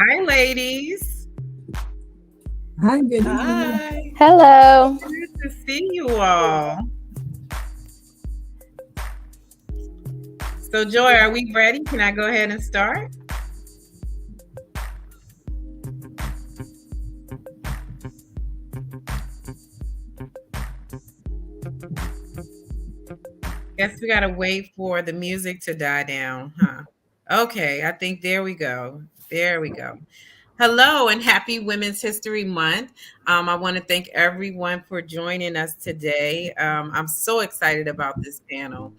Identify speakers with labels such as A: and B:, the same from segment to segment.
A: Hi, ladies.
B: Hi, good evening.
C: Hi.
D: Hello.
A: Good to see you all. So, Joy, are we ready? Can I go ahead and start? Guess we got to wait for the music to die down, huh? Okay, I think there we go. There we go. Hello and happy Women's History Month. I want to thank everyone for joining us today. I'm so excited about this panel.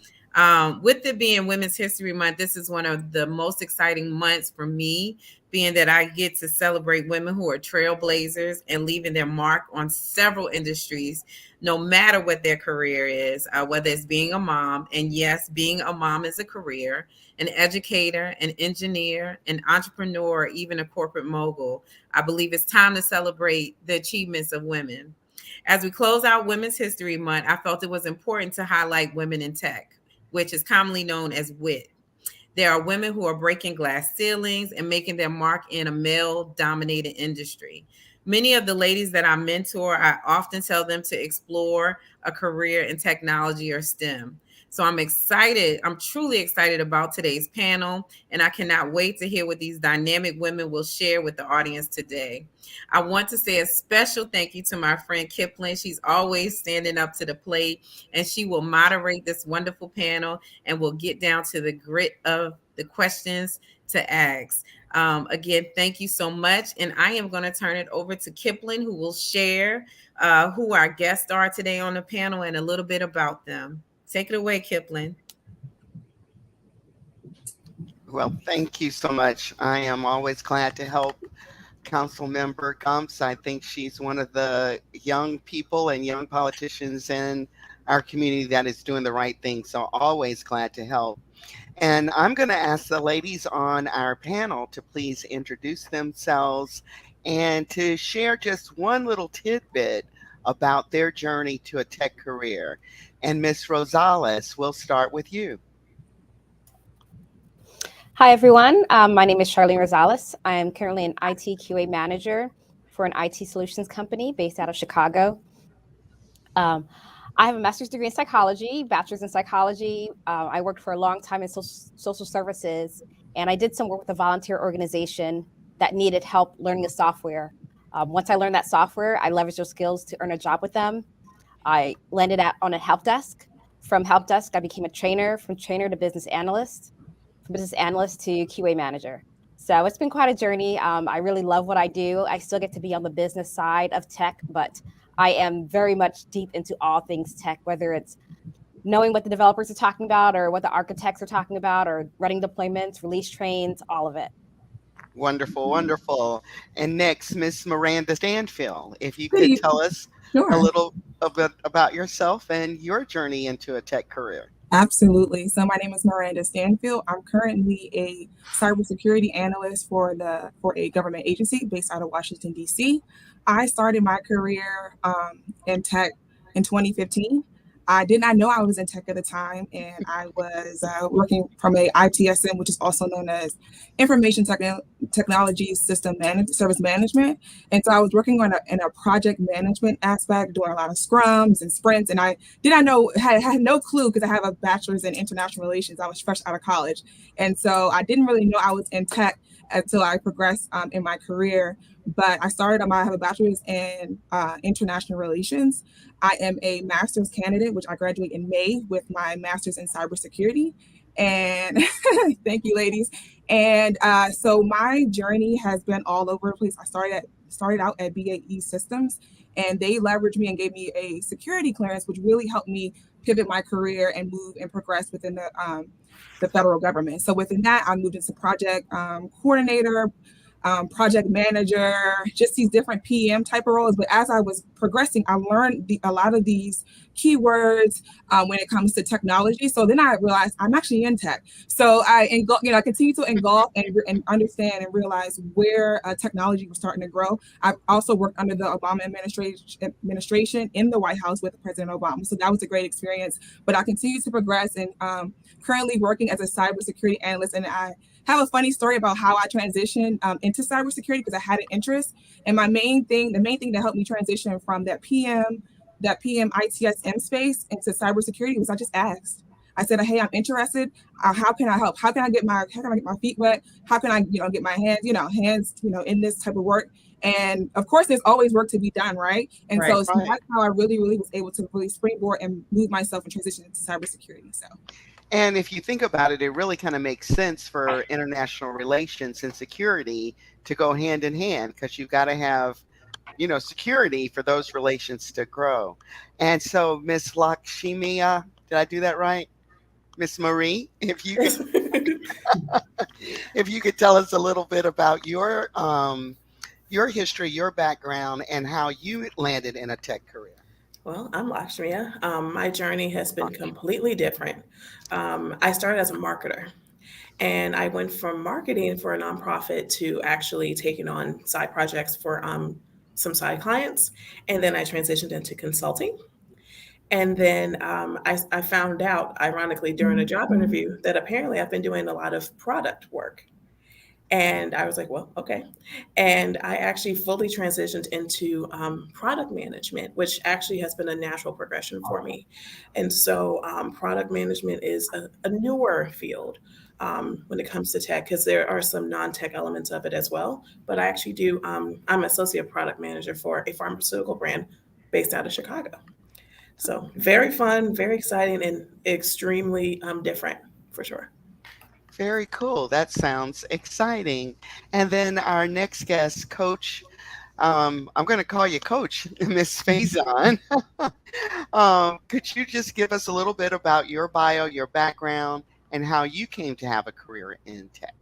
A: With it being Women's History Month, this is one of the most exciting months for me, being that I get to celebrate women who are trailblazers and leaving their mark on several industries, no matter what their career is, whether it's being a mom, and yes, being a mom is a career, an educator, an engineer, an entrepreneur, or even a corporate mogul. I believe it's time to celebrate the achievements of women. As we close out Women's History Month, I felt it was important to highlight women in tech, which is commonly known as WIT. There are women who are breaking glass ceilings and making their mark in a male dominated industry. Many of the ladies that I mentor, I often tell them to explore a career in technology or STEM. So I'm excited. I'm truly excited about today's panel, and I cannot wait to hear what these dynamic women will share with the audience today. I want to say a special thank you to my friend Kipling. She's always standing up to the plate, and she will moderate this wonderful panel and we'll get down to the grit of the questions to ask. Again, thank you so much. And I am going to turn it over to Kipling, who will share who our guests are today on the panel and a little bit about them. Take it away, Kipling.
C: Well, thank you so much. I am always glad to help Council Member Gumps. I think she's one of the young people and young politicians in our community that is doing the right thing. So always glad to help. And I'm going to ask the ladies on our panel to please introduce themselves and to share just one little tidbit about their journey to a tech career. And Miss Rosales, we'll start with you.
D: Hi, everyone. My name is Charlene Rosales. I am currently an IT QA manager for an IT solutions company based out of Chicago. Um, I have a master's degree in psychology, bachelor's in psychology. I worked for a long time in social services, and I did some work with a volunteer organization that needed help learning the software. Once I learned that software, I leveraged those skills to earn a job with them. I landed on a help desk. From help desk, I became a trainer, from trainer to business analyst, from business analyst to QA manager. So it's been quite a journey. I really love what I do. I still get to be on the business side of tech, but I am very much deep into all things tech, whether it's knowing what the developers are talking about or what the architects are talking about or running deployments, release trains, all of it.
C: Wonderful, wonderful. And next, Miss Miranda Stanfield, if you
B: Good
C: could
B: evening.
C: tell us a
B: Sure.
C: little bit about yourself and your journey into a tech career.
B: Absolutely. So my name is Miranda Stanfield. I'm currently a cybersecurity analyst for a government agency based out of Washington, D.C. I started my career in tech in 2015. I did not know I was in tech at the time, and I was working from a ITSM, which is also known as Information Technology Service Management. And so I was working in a project management aspect, doing a lot of scrums and sprints. And I did not know, had no clue because I have a bachelor's in international relations. I was fresh out of college. And so I didn't really know I was in tech until I progressed in my career. But I have a bachelor's in international relations. I am a master's candidate, which I graduate in May with my master's in cybersecurity. And thank you, ladies. And so my journey has been all over the place. Started out at BAE Systems, and they leveraged me and gave me a security clearance, which really helped me pivot my career and move and progress within the federal government. So within that, I moved into project coordinator, project manager, just these different PM type of roles. But as I was progressing, I learned a lot of these keywords when it comes to technology. So then I realized I'm actually in tech. So I continue to engulf and understand and realize where technology was starting to grow. I've also worked under the Obama administration in the White House with President Obama. So that was a great experience. But I continue to progress and currently working as a cybersecurity analyst, and I have a funny story about how I transitioned into cybersecurity because I had an interest. And the main thing that helped me transition from that PM ITSM space into cybersecurity was I just asked. I said, "Hey, I'm interested. How can I help? How can I get my feet wet? How can I, get my hands, in this type of work?" And of course, there's always work to be done, right? And
A: Right.
B: so that's how I really, really was able to really springboard and move myself and transition into cybersecurity. So.
C: And if you think about it, it really kind of makes sense for international relations and security to go hand in hand, because you've got to have, security for those relations to grow. And so, Miss Lakshmiya, did I do that right? Miss Marie, if you could tell us a little bit about your history, your background, and how you landed in a tech career.
E: Well, I'm Lakshmiya. My journey has been completely different. I started as a marketer, and I went from marketing for a nonprofit to actually taking on side projects for some side clients. And then I transitioned into consulting. And then I found out, ironically, during a job interview, that apparently I've been doing a lot of product work. And I was like, well, okay. And I actually fully transitioned into product management, which actually has been a natural progression for me. And so product management is a newer field when it comes to tech, because there are some non-tech elements of it as well. But I actually do, I'm associate product manager for a pharmaceutical brand based out of Chicago. So very fun, very exciting, and extremely different for sure.
C: Very cool. That sounds exciting. And then our next guest, Coach, I'm going to call you Coach, Miss Faison. Could you just give us a little bit about your bio, your background, and how you came to have a career in tech?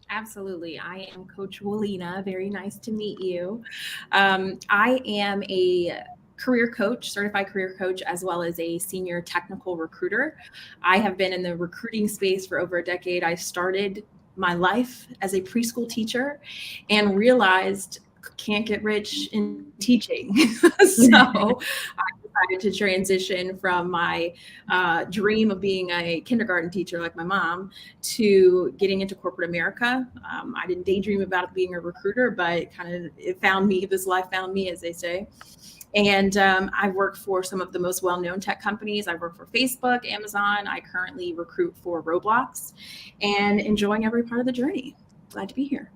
F: Absolutely. I am Coach Walina. Very nice to meet you. I am a career coach, certified career coach, as well as a senior technical recruiter. I have been in the recruiting space for over a decade. I started my life as a preschool teacher and realized can't get rich in teaching. So I decided to transition from my dream of being a kindergarten teacher like my mom to getting into corporate America. I didn't daydream about being a recruiter, but it found me, this life found me, as they say. And I work for some of the most well-known tech companies. I work for Facebook, Amazon. I currently recruit for Roblox and enjoying every part of the journey. Glad to be here.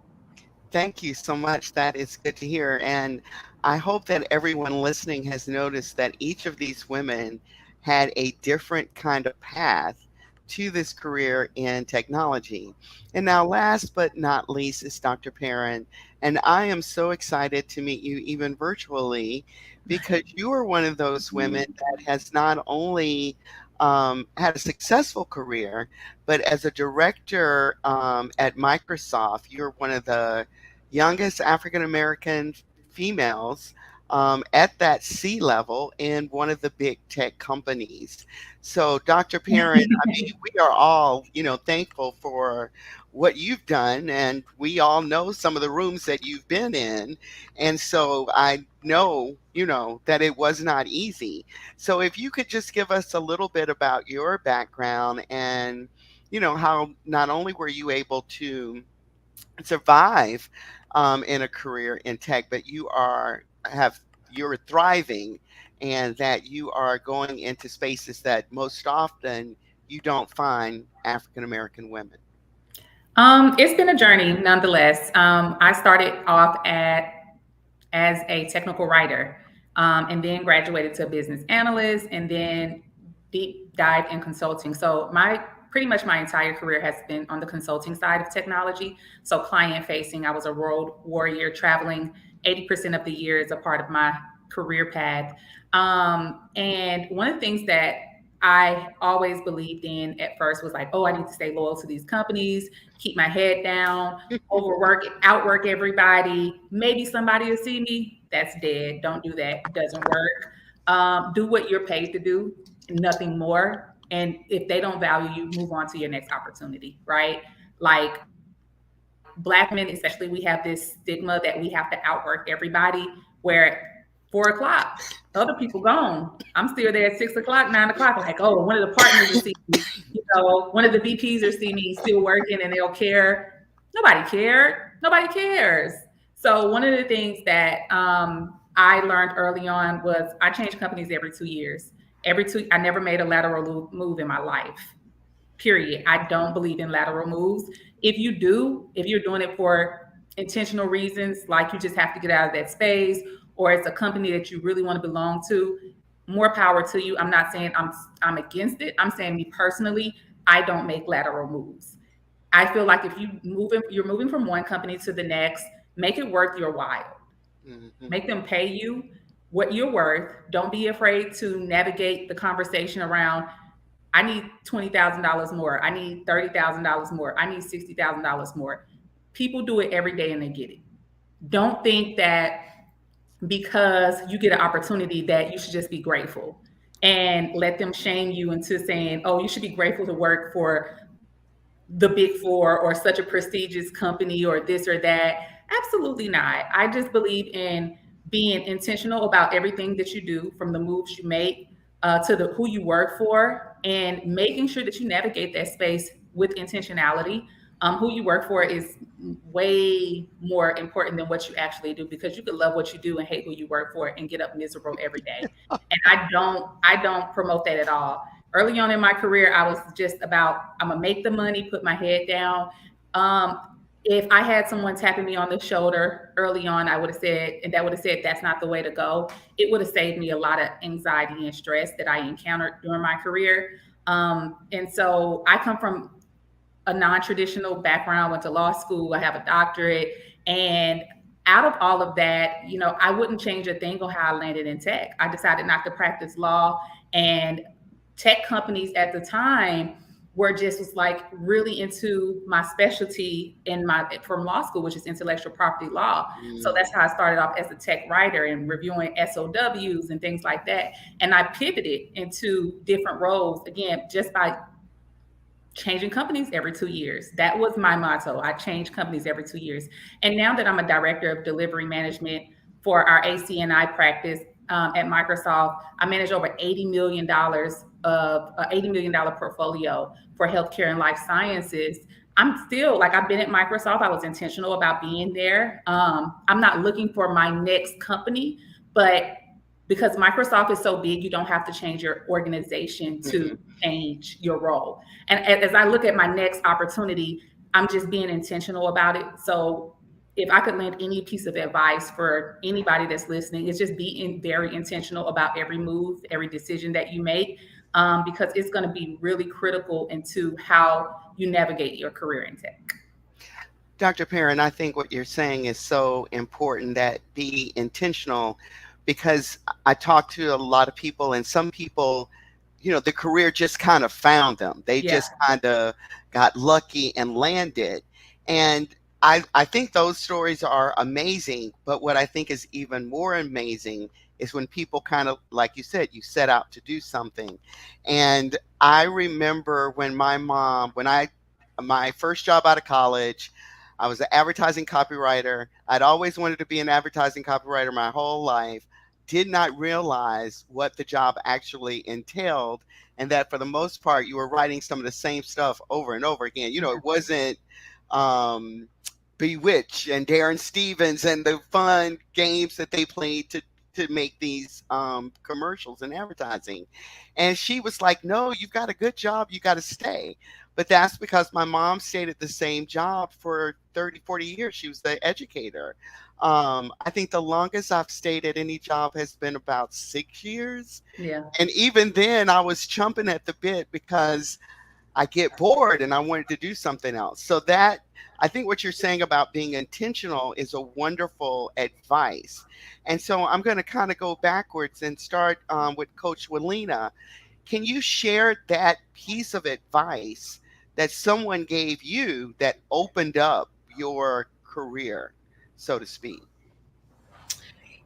C: Thank you so much. That is good to hear. And I hope that everyone listening has noticed that each of these women had a different kind of path to this career in technology. And now, last but not least, is Dr. Perrin. And I am so excited to meet you even virtually, because you are one of those women that has not only had a successful career, but as a director at Microsoft, you're one of the youngest African American females at that C level in one of the big tech companies. So, Dr. Perrin, I mean, we are all, thankful for what you've done, and we all know some of the rooms that you've been in. And so I know, that it was not easy. So if you could just give us a little bit about your background and, how not only were you able to survive in a career in tech, but you're thriving, and that you are going into spaces that most often you don't find African American women.
G: It's been a journey nonetheless. I started off as a technical writer, and then graduated to a business analyst, and then deep dive in consulting. So pretty much my entire career has been on the consulting side of technology. So client facing, I was a road warrior, traveling 80% of the year as a part of my career path. And one of the things that I always believed in at first was like, oh, I need to stay loyal to these companies, keep my head down, outwork everybody. Maybe somebody will see me. That's dead. Don't do that. It doesn't work. Do what you're paid to do, nothing more. And if they don't value you, move on to your next opportunity, right? Like Black men, especially, we have this stigma that we have to outwork everybody, where 4 o'clock. Other people gone. I'm still there at 6 o'clock, 9 o'clock. Like, oh, one of the partners will see me, one of the VPs will see me still working and they'll care. Nobody cared. Nobody cares. So one of the things that I learned early on was I changed companies every 2 years. I never made a lateral move in my life, period. I don't believe in lateral moves. If you're doing it for intentional reasons, like you just have to get out of that space, or it's a company that you really want to belong to, more power to you. I'm not saying I'm against it. I'm saying me personally, I don't make lateral moves. I feel like if you're moving from one company to the next, make it worth your while. Mm-hmm. Make them pay you what you're worth. Don't be afraid to navigate the conversation around, I need $20,000 more. I need $30,000 more. I need $60,000 more. People do it every day and they get it. Don't think that because you get an opportunity that you should just be grateful and let them shame you into saying, oh, you should be grateful to work for the Big Four or such a prestigious company or this or that. Absolutely not. I just believe in being intentional about everything that you do, from the moves you make to who you work for, and making sure that you navigate that space with intentionality. Who you work for is way more important than what you actually do, because you could love what you do and hate who you work for and get up miserable every day. And I don't promote that at all. Early on in my career, I was just about, I'm gonna make the money, put my head down. If I had someone tapping me on the shoulder early on, I would have said, and that would have said, that's not the way to go. It would have saved me a lot of anxiety and stress that I encountered during my career. And so I come from a non-traditional background, went to law school, I have a doctorate, and out of all of that, I wouldn't change a thing on how I landed in tech. I decided not to practice law, and tech companies at the time was like really into my specialty from law school, which is intellectual property law. So that's how I started off as a tech writer and reviewing SOWs and things like that. And I pivoted into different roles, again, just by changing companies every 2 years. That was my motto. I changed companies every 2 years. And now that I'm a director of delivery management for our ACNI practice at Microsoft, I manage over $80 million of $80 million portfolio for healthcare and life sciences. I'm still, I've been at Microsoft. I was intentional about being there. I'm not looking for my next company, but because Microsoft is so big, you don't have to change your organization to change your role. And as I look at my next opportunity, I'm just being intentional about it. So if I could lend any piece of advice for anybody that's listening, it's just being very intentional about every move, every decision that you make, because it's going to be really critical into how you navigate your career in tech.
C: Dr. Perrin, I think what you're saying is so important, that be intentional, because I talk to a lot of people, and some people, the career just kind of found them. They just kind of got lucky and landed. And I think those stories are amazing. But what I think is even more amazing is when people kind of, like you said, you set out to do something. And I remember when my first job out of college, I was an advertising copywriter. I'd always wanted to be an advertising copywriter my whole life. Did not realize what the job actually entailed, and that for the most part, you were writing some of the same stuff over and over again. It wasn't Bewitch and Darren Stevens and the fun games that they played to make these commercials and advertising. And she was like, no, you've got a good job, you got to stay. But that's because my mom stayed at the same job for 30, 40 years. She was the educator. I think the longest I've stayed at any job has been about 6 years.
G: Yeah.
C: And even then I was chomping at the bit because I get bored and I wanted to do something else. So that, I think what you're saying about being intentional is a wonderful advice. And so I'm going to kind of go backwards and start with Coach Walina. Can you share that piece of advice that someone gave you that opened up your career, so to speak?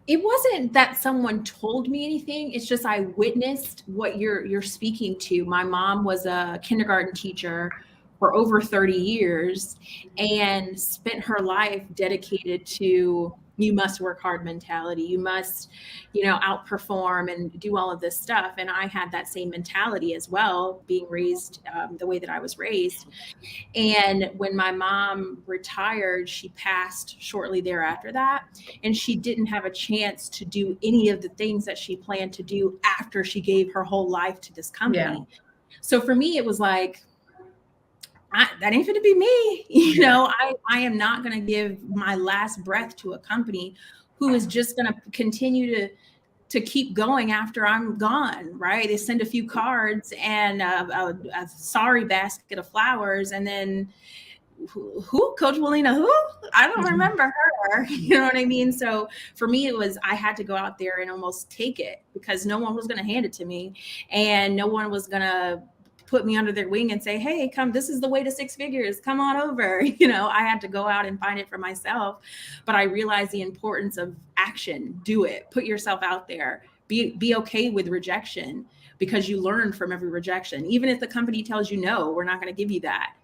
F: It wasn't that someone told me anything. It's just I witnessed what you're speaking to. My mom was a kindergarten teacher for over 30 years and spent her life dedicated to you must work hard mentality. You must, outperform and do all of this stuff. And I had that same mentality as well, being raised the way that I was raised. And when my mom retired, she passed shortly thereafter that. And she didn't have a chance to do any of the things that she planned to do after she gave her whole life to this company. Yeah. So for me, it was like, that ain't going to be me. I am not going to give my last breath to a company who is just going to continue to keep going after I'm gone, right? They send a few cards and a sorry basket of flowers. And then who? Coach Walina, who? I don't remember her. You know what I mean? So for me, it was, I had to go out there and almost take it because no one was going to hand it to me. And no one was going to put me under their wing and say, hey, come, this is the way to six figures. Come on over. I had to go out and find it for myself. But I realized the importance of action. Do it. Put yourself out there. Be okay with rejection because you learn from every rejection. Even if the company tells you, no, we're not going to give you that.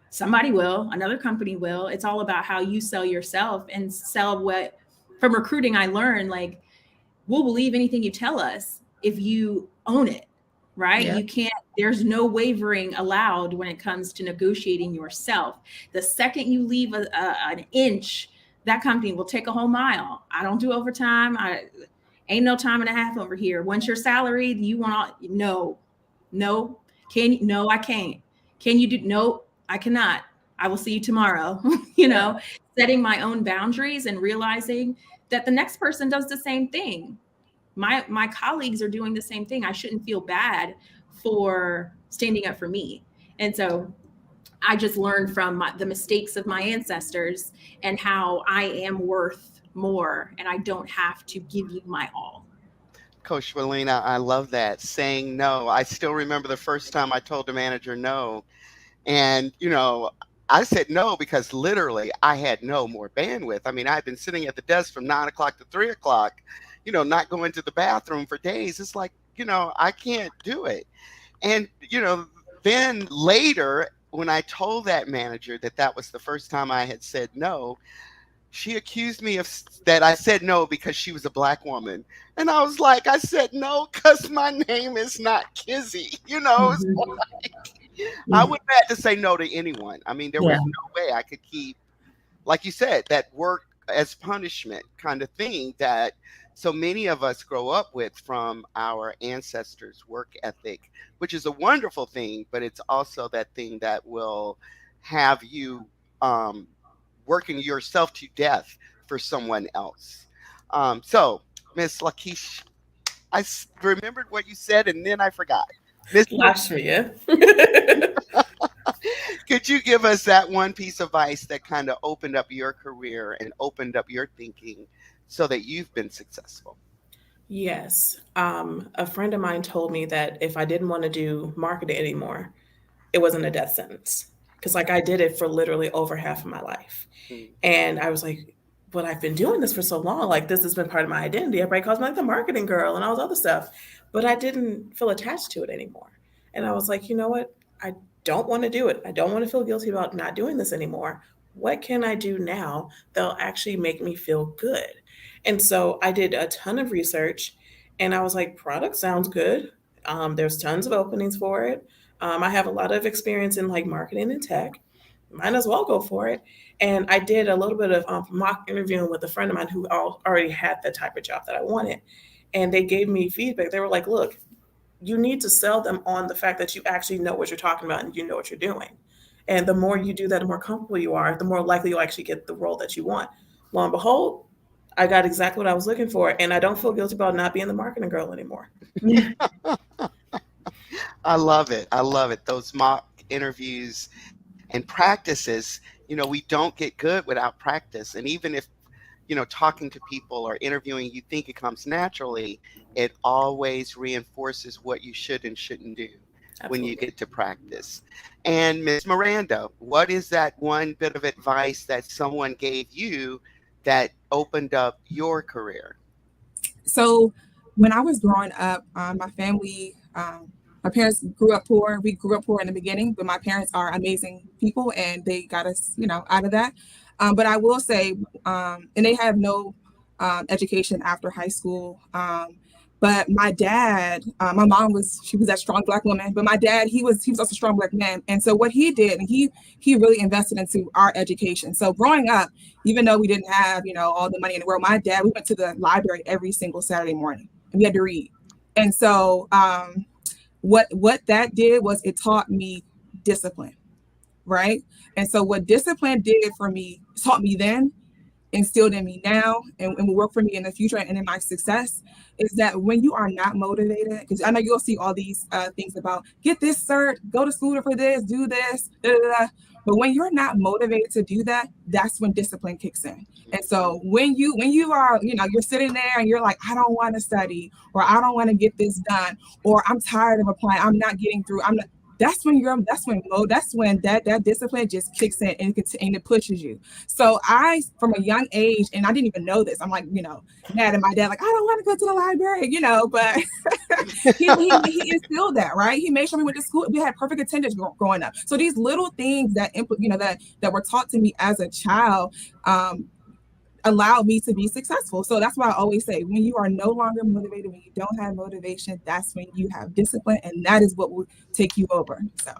F: Somebody will, another company will. It's all about how you sell yourself and sell what, from recruiting, I learned, like, we'll believe anything you tell us if you own it. Right? Yeah. You can't, there's no wavering allowed when it comes to negotiating yourself. The second you leave an inch, that company will take a whole mile. I don't do overtime. Ain't no time and a half over here. Once you're salaried, you want to, no, I can't. Can you do? No, I cannot. I will see you tomorrow. Setting my own boundaries and realizing that the next person does the same thing. My colleagues are doing the same thing. I shouldn't feel bad for standing up for me. And so I just learned from the mistakes of my ancestors and how I am worth more and I don't have to give you my all.
C: Coach Walina, I love that. Saying no. I still remember the first time I told the manager no. And, I said no because literally I had no more bandwidth. I mean, I had been sitting at the desk from 9 o'clock to 3 o'clock. Not going to the bathroom for days. It's like, I can't do it. And, then later, when I told that manager that was the first time I had said no, she accused me of that I said no because she was a Black woman. And I was like, I said no because my name is not Kizzy. It's like, I would have had to say no to anyone. I mean, there was no way I could keep, like you said, that work as punishment kind of thing that so many of us grow up with from our ancestors' work ethic, which is a wonderful thing, but it's also that thing that will have you working yourself to death for someone else. So, Miss Lakeisha, I remembered what you said and then I forgot. Miss
E: Lashmia.
C: Could you give us that one piece of advice that kind of opened up your career and opened up your thinking so that you've been successful?
E: Yes. A friend of mine told me that if I didn't want to do marketing anymore, it wasn't a death sentence. Because I did it for literally over half of my life. And I was like, but I've been doing this for so long. Like, this has been part of my identity. Everybody calls me like the marketing girl and all this other stuff. But I didn't feel attached to it anymore. And I was like, you know what? I don't want to do it. I don't want to feel guilty about not doing this anymore. What can I do now that'll actually make me feel good? And so I did a ton of research and I was like, product sounds good. There's tons of openings for it. I have a lot of experience in marketing and tech. Might as well go for it. And I did a little bit of mock interviewing with a friend of mine who already had the type of job that I wanted. And they gave me feedback. They were like, look, you need to sell them on the fact that you actually know what you're talking about and you know what you're doing. And the more you do that, the more comfortable you are, the more likely you'll actually get the role that you want. Lo and behold, I got exactly what I was looking for. And I don't feel guilty about not being the marketing girl anymore.
C: I love it. I love it. Those mock interviews and practices, we don't get good without practice. And even if, talking to people or interviewing, you think it comes naturally, it always reinforces what you should and shouldn't do. Absolutely. When you get to practice. And Ms. Miranda, what is that one bit of advice that someone gave you that opened up your career?
B: So when I was growing up, my family, my parents grew up poor. We grew up poor in the beginning, but my parents are amazing people and they got us, out of that. But I will say, and they have no education after high school. But my dad, my mom she was that strong Black woman, but my dad, he was also a strong Black man. And so what he did, and he really invested into our education. So growing up, even though we didn't have, all the money in the world, my dad, we went to the library every single Saturday morning and we had to read. And so what that did was it taught me discipline, right? And so what discipline did for me, taught me then, instilled in me now, and will work for me in the future and in my success, is that when you are not motivated, because I know you'll see all these things about get this cert, go to school for this, do this, da, da, da. But when you're not motivated to do that, that's when discipline kicks in. And so when you are, you're sitting there and you're like, I don't want to study, or I don't want to get this done, or I'm tired of applying, I'm not getting through, that's when that discipline just kicks in and it pushes you. So from a young age, and I didn't even know this, I'm like, mad at my dad, like, I don't want to go to the library, but he instilled that, right? He made sure we went to school. We had perfect attendance growing up. So these little things that were taught to me as a child, allowed me to be successful. So that's why I always say, when you are no longer motivated, when you don't have motivation, that's when you have discipline, and that is what will take you over. So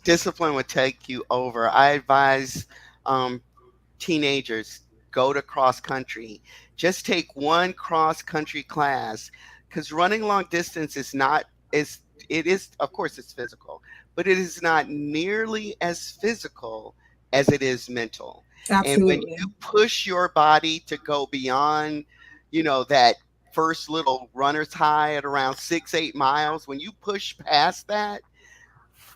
C: discipline would take you over. I advise teenagers, go to cross country. Just take one cross country class, because running long distance of course it's physical, but it is not nearly as physical as it is mental.
B: absolutely.
C: And when you push your body to go beyond, that first little runner's high at around 6-8 miles, when you push past that,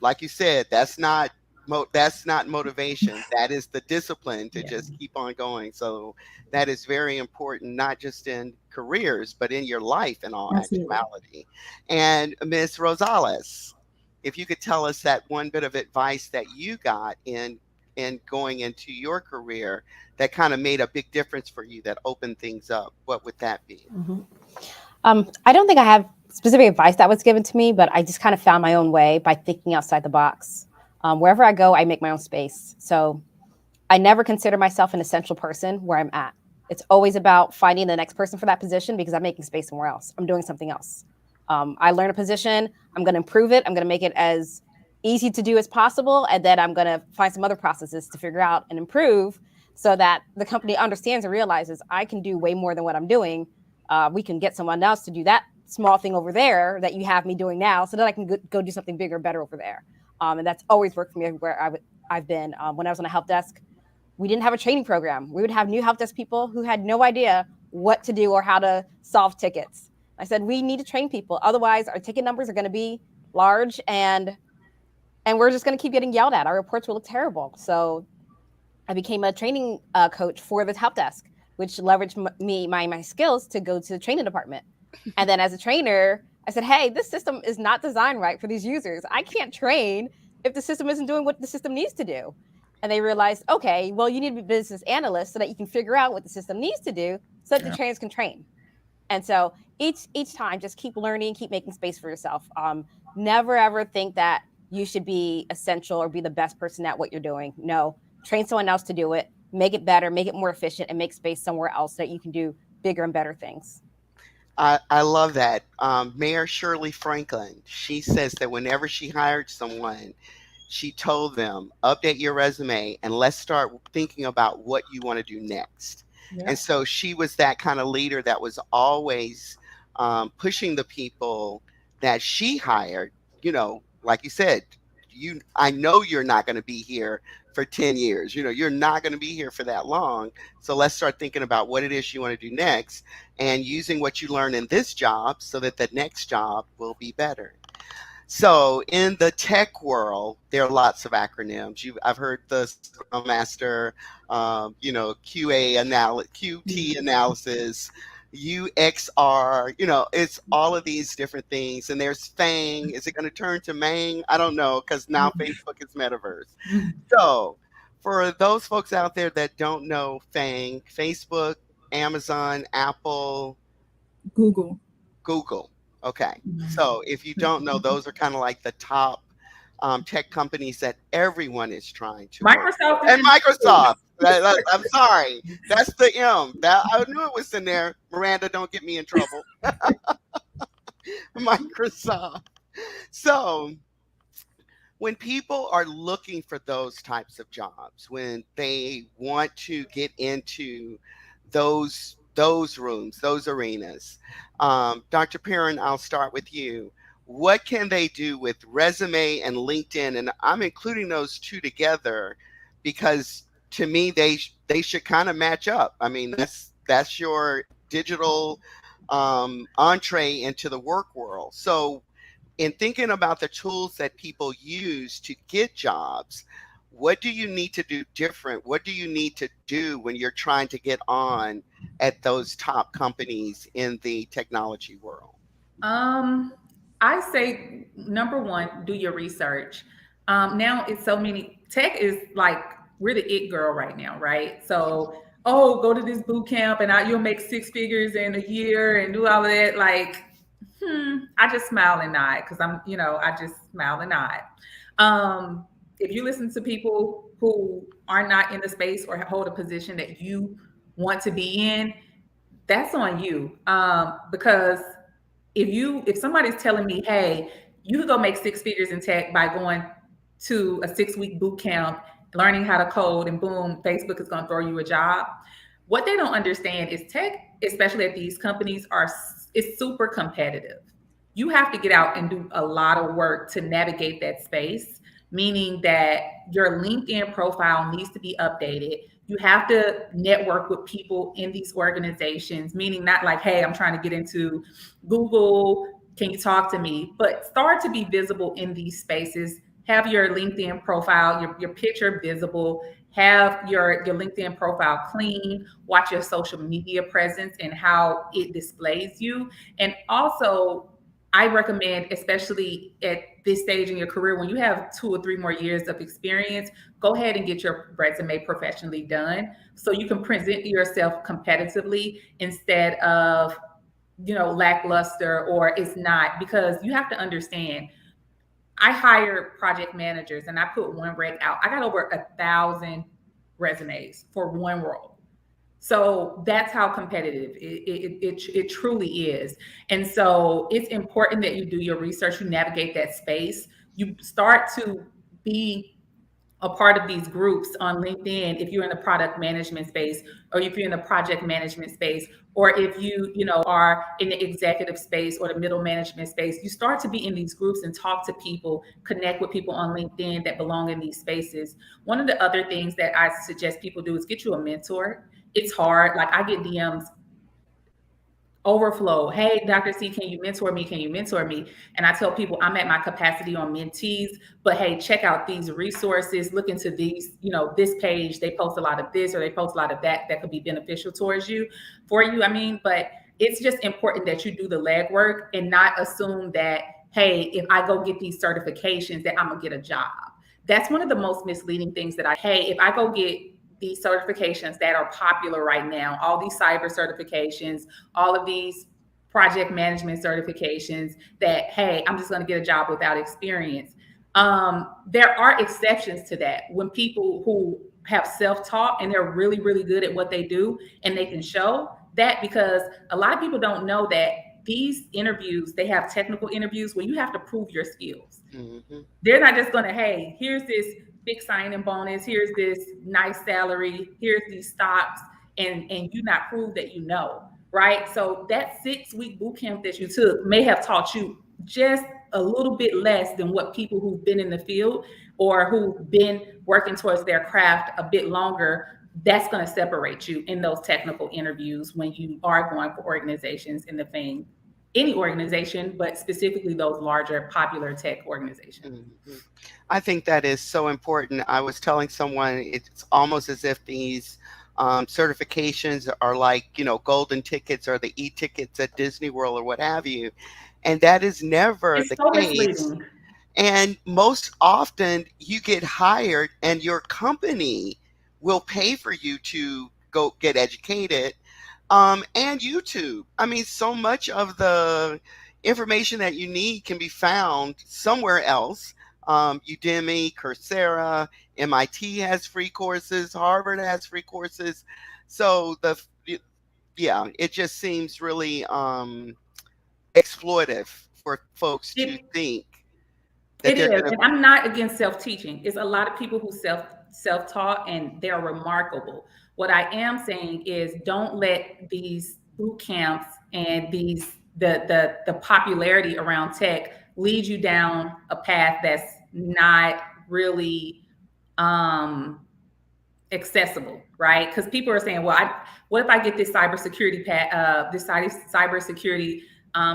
C: like you said, that's not motivation. That is the discipline to just keep on going. So that is very important, not just in careers, but in your life in all actuality. And Ms. Rosales, if you could tell us that one bit of advice that you got in going into your career that kind of made a big difference for you, that opened things up, what would that be?
D: I don't think I have specific advice that was given to me, but I just kind of found my own way by thinking outside the box. Wherever I go, I make my own space. So I never consider myself an essential person where I'm at. It's always about finding the next person for that position, because I'm making space somewhere else. I'm doing something else. I learn a position, I'm going to improve it. I'm going to make it as easy to do as possible. And then I'm going to find some other processes to figure out and improve, so that the company understands and realizes I can do way more than what I'm doing. We can get someone else to do that small thing over there that you have me doing now, so that I can go do something bigger, better over there. And that's always worked for me everywhere I've been. When I was on a help desk, we didn't have a training program. We would have new help desk people who had no idea what to do or how to solve tickets. I said, we need to train people. Otherwise, our ticket numbers are going to be large, and we're just going to keep getting yelled at. Our reports will look terrible. So I became a training coach for the help desk, which leveraged my skills to go to the training department. And then as a trainer, I said, hey, this system is not designed right for these users. I can't train if the system isn't doing what the system needs to do. And they realized, okay, well, you need to be a business analyst so that you can figure out what the system needs to do so that the trainers can train. And so each time, just keep learning, keep making space for yourself. Never, ever think that you should be essential or be the best person at what you're doing. No, train someone else to do it, make it better, make it more efficient, and make space somewhere else so that you can do bigger and better things.
C: I love that. Mayor Shirley Franklin, she says that whenever she hired someone, she told them, update your resume and let's start thinking about what you want to do next. Yeah. And so she was that kind of leader that was always pushing the people that she hired, like you said, I know you're not going to be here for 10 years. You're not going to be here for that long. So let's start thinking about what it is you want to do next and using what you learn in this job so that the next job will be better. So in the tech world, there are lots of acronyms. I've heard the Scrum Master, QA QT analysis, UXR, it's all of these different things. And there's FANG. Is it going to turn to MANG? I don't know, because now Facebook is metaverse. So for those folks out there that don't know FANG, Facebook, Amazon, Apple,
B: Google.
C: Okay. So if you don't know, those are kind of like the top tech companies that everyone is trying to work
G: Microsoft
C: for.
G: is
C: And
G: in the space.
C: Microsoft. I'm sorry. That's the M. That I knew it was in there. Miranda, don't get me in trouble. Microsoft. So when people are looking for those types of jobs, when they want to get into those rooms, those arenas, Dr. Perrin, I'll start with you. What can they do with resume and LinkedIn? And I'm including those two together because to me they should kind of match up. I mean, that's your digital entree into the work world. So in thinking about the tools that people use to get jobs, what do you need to do different? What do you need to do when you're trying to get on at those top companies in the technology world?
G: I say number one, do your research. Now it's so many tech is like we're the it girl right now, right? So go to this boot camp and you'll make six figures in a year and do all of that. Like, I just smile and nod because I just smile and nod. If you listen to people who are not in the space or hold a position that you want to be in, that's on you. Because if somebody's telling me, hey, you could go make six figures in tech by going to a 6-week boot camp, learning how to code, and boom, Facebook is going to throw you a job. What they don't understand is tech, especially at these companies, is super competitive. You have to get out and do a lot of work to navigate that space, meaning that your LinkedIn profile needs to be updated. You have to network with people in these organizations, meaning not like, hey, I'm trying to get into Google, can you talk to me? But start to be visible in these spaces. Have your LinkedIn profile, your picture visible, have your LinkedIn profile clean, watch your social media presence and how it displays you. And also, I recommend, especially at this stage in your career, when you have 2 or 3 more years of experience, go ahead and get your resume professionally done so you can present yourself competitively instead of, lackluster or it's not, because you have to understand, I hire project managers and I put one rec out. I got over 1,000 resumes for one role. So that's how competitive it truly is. And so it's important that you do your research, you navigate that space, you start to be a part of these groups on LinkedIn if you're in the product management space, or if you're in the project management space, or if you are in the executive space or the middle management space. You start to be in these groups and talk to people, connect with people on LinkedIn that belong in these spaces. One of the other things that I suggest people do is get you a mentor. It's hard. Like I get DMs overflow. Hey, Dr. C, can you mentor me? Can you mentor me? And I tell people I'm at my capacity on mentees, but hey, check out these resources, look into these, this page, they post a lot of this or they post a lot of that could be beneficial towards you, for you. But it's just important that you do the legwork and not assume that, hey, if I go get these certifications that I'm gonna get a job. That's one of the most misleading things if I go get these certifications that are popular right now, all these cyber certifications, all of these project management certifications that, hey, I'm just going to get a job without experience. There are exceptions to that when people who have self-taught and they're really, really good at what they do and they can show that, because a lot of people don't know that these interviews, they have technical interviews where you have to prove your skills. Mm-hmm. They're not just going to, hey, here's this big signing bonus, here's this nice salary, here's these stocks, and you not prove that right? So that 6-week boot camp that you took may have taught you just a little bit less than what people who've been in the field or who've been working towards their craft a bit longer, that's going to separate you in those technical interviews when you are going for organizations in the thing. Any organization, but specifically those larger popular tech organizations.
C: Mm-hmm. I think that is so important. I was telling someone it's almost as if these certifications are like, golden tickets or the e-tickets at Disney World or what have you. And that is never the case. Misleading. And most often you get hired and your company will pay for you to go get educated. And YouTube. So much of the information that you need can be found somewhere else. Udemy, Coursera, MIT has free courses, Harvard has free courses. So yeah, it just seems really exploitive for folks to
G: It,
C: think that
G: it
C: they're
G: is,
C: going to.
G: and I'm not against self-teaching. It's a lot of people who self-taught, and they're remarkable. What I am saying is, don't let these boot camps and the popularity around tech lead you down a path that's not really accessible, right? Because people are saying, well, what if I get this cybersecurity cybersecurity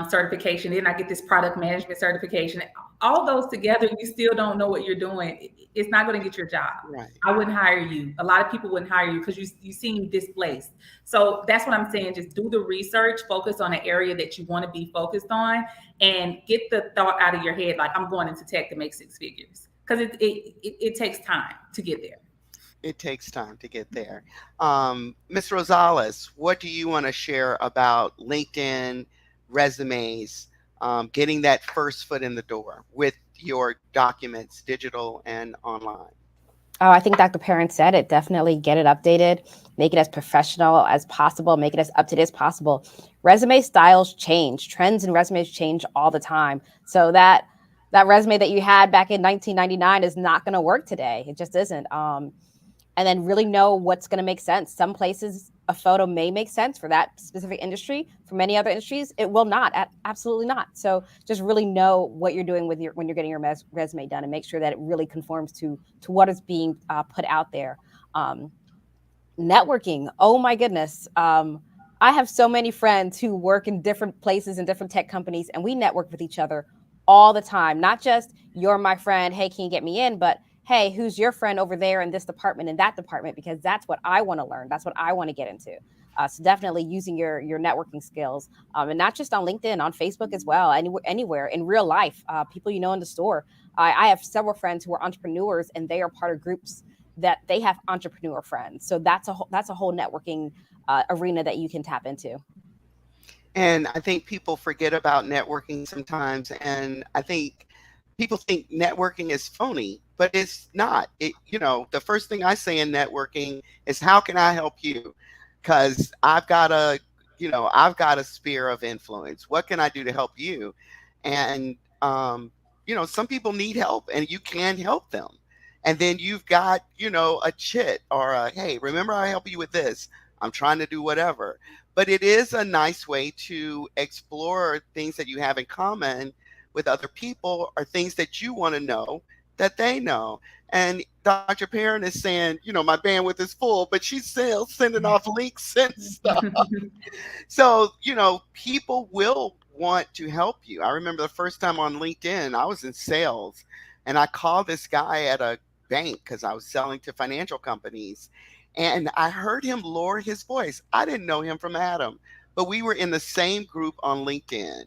G: certification, then I get this product management certification. All those together, you still don't know what you're doing. It's not going to get your job.
C: Right.
G: I wouldn't hire you. A lot of people wouldn't hire you because you seem displaced. So that's what I'm saying. Just do the research, focus on an area that you want to be focused on, and get the thought out of your head, like, I'm going into tech to make 6 figures. Because it takes time to get there.
C: It takes time to get there. Ms. Rosales, what do you want to share about LinkedIn resumes, getting that first foot in the door with your documents, digital and online?
D: Oh, I think Dr. Perrin said it. Definitely get it updated, make it as professional as possible, make it as up to date as possible. Resume styles change, trends and resumes change all the time. So that resume that you had back in 1999 is not going to work today. It just isn't. And then really know what's going to make sense. Some places a photo may make sense for that specific industry. For many other industries, it will not. Absolutely not. So just really know what you're doing with when you're getting your resume done, and make sure that it really conforms to what is being put out there. Networking. Oh my goodness. I have so many friends who work in different places and different tech companies, and we network with each other all the time. Not just, you're my friend, hey, can you get me in? But hey, who's your friend over there in this department, in that department? Because that's what I want to learn. That's what I want to get into. So definitely using your networking skills, and not just on LinkedIn, on Facebook as well, anywhere in real life, people you know in the store. I have several friends who are entrepreneurs, and they are part of groups that they have entrepreneur friends. So that's a whole networking arena that you can tap into.
C: And I think people forget about networking sometimes. And I think people think networking is phony, but it's not. The first thing I say in networking is, how can I help you? Because I've got a sphere of influence. What can I do to help you? And, some people need help, and you can help them. And then you've got, a chit or a, hey, remember I help you with this. I'm trying to do whatever. But it is a nice way to explore things that you have in common with other people, or things that you want to know that they know. And Dr. Perrin is saying, my bandwidth is full, but she's still sending off links and stuff. So, people will want to help you. I remember the first time on LinkedIn, I was in sales, and I called this guy at a bank because I was selling to financial companies. And I heard him lower his voice. I didn't know him from Adam, but we were in the same group on LinkedIn.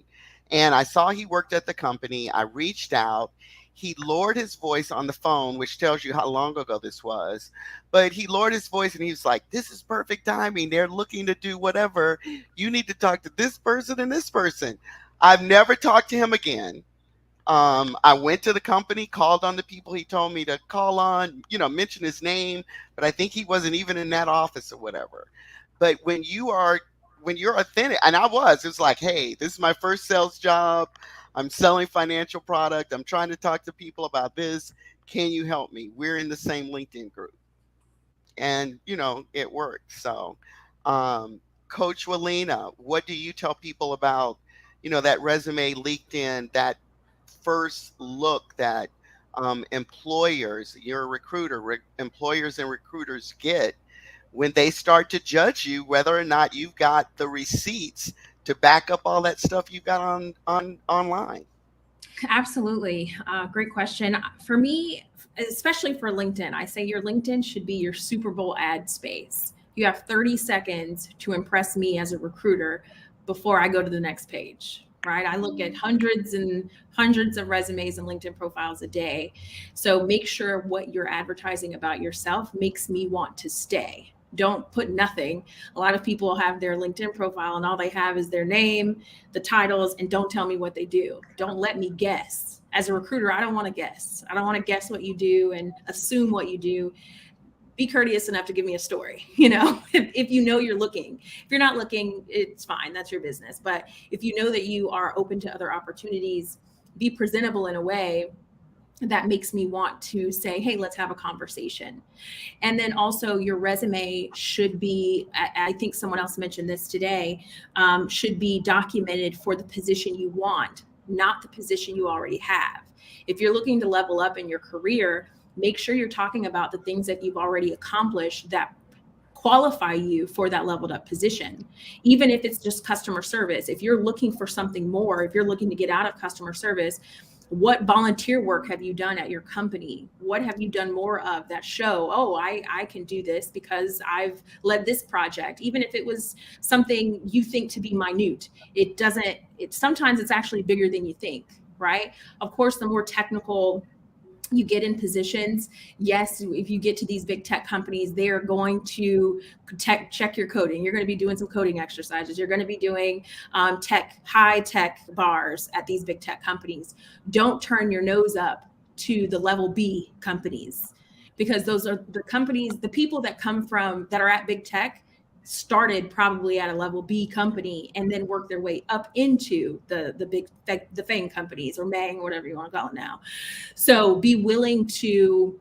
C: And I saw he worked at the company. I reached out. He lowered his voice on the phone, which tells you how long ago this was. But he lowered his voice, and he was like, this is perfect timing. They're looking to do whatever. You need to talk to this person and this person. I've never talked to him again. I went to the company, called on the people he told me to call on, mention his name, but I think he wasn't even in that office or whatever. But when you're authentic, and it was like, hey, this is my first sales job. I'm selling financial product. I'm trying to talk to people about this. Can you help me? We're in the same LinkedIn group. And, it worked. So, Coach Walina, what do you tell people about, that resume leaked in, that first look that employers, you're a recruiter, employers and recruiters get when they start to judge you, whether or not you've got the receipts to back up all that stuff you've got on online?
F: Absolutely. Great question. For me, especially for LinkedIn, I say your LinkedIn should be your Super Bowl ad space. You have 30 seconds to impress me as a recruiter before I go to the next page, right? I look at hundreds and hundreds of resumes and LinkedIn profiles a day. So make sure what you're advertising about yourself makes me want to stay. Don't put nothing. A lot of people have their LinkedIn profile and all they have is their name, the titles, and don't tell me what they do. Don't let me guess. As a recruiter, I don't want to guess. I don't want to guess what you do and assume what you do. Be courteous enough to give me a story. If you know you're looking. If you're not looking, it's fine. That's your business. But if you know that you are open to other opportunities, be presentable in a way that makes me want to say, hey, let's have a conversation. And then also your resume should be, I think someone else mentioned this today, should be documented for the position you want, not the position you already have. If you're looking to level up in your career, make sure you're talking about the things that you've already accomplished that qualify you for that leveled up position. Even if it's just customer service, if you're looking for something more, if you're looking to get out of customer service, what volunteer work have you done at your company? What have you done more of that show, oh, I can do this because I've led this project, even if it was something you think to be minute. Sometimes it's actually bigger than you think, right? Of course, the more technical you get in positions, yes, if you get to these big tech companies, they are going to check your coding. You're going to be doing some coding exercises. You're going to be doing high tech bars at these big tech companies. Don't turn your nose up to the level B companies, because those are the companies, the people that are at big tech started probably at a level B company and then worked their way up into the FANG companies, or MANG, or whatever you want to call it now. So be willing to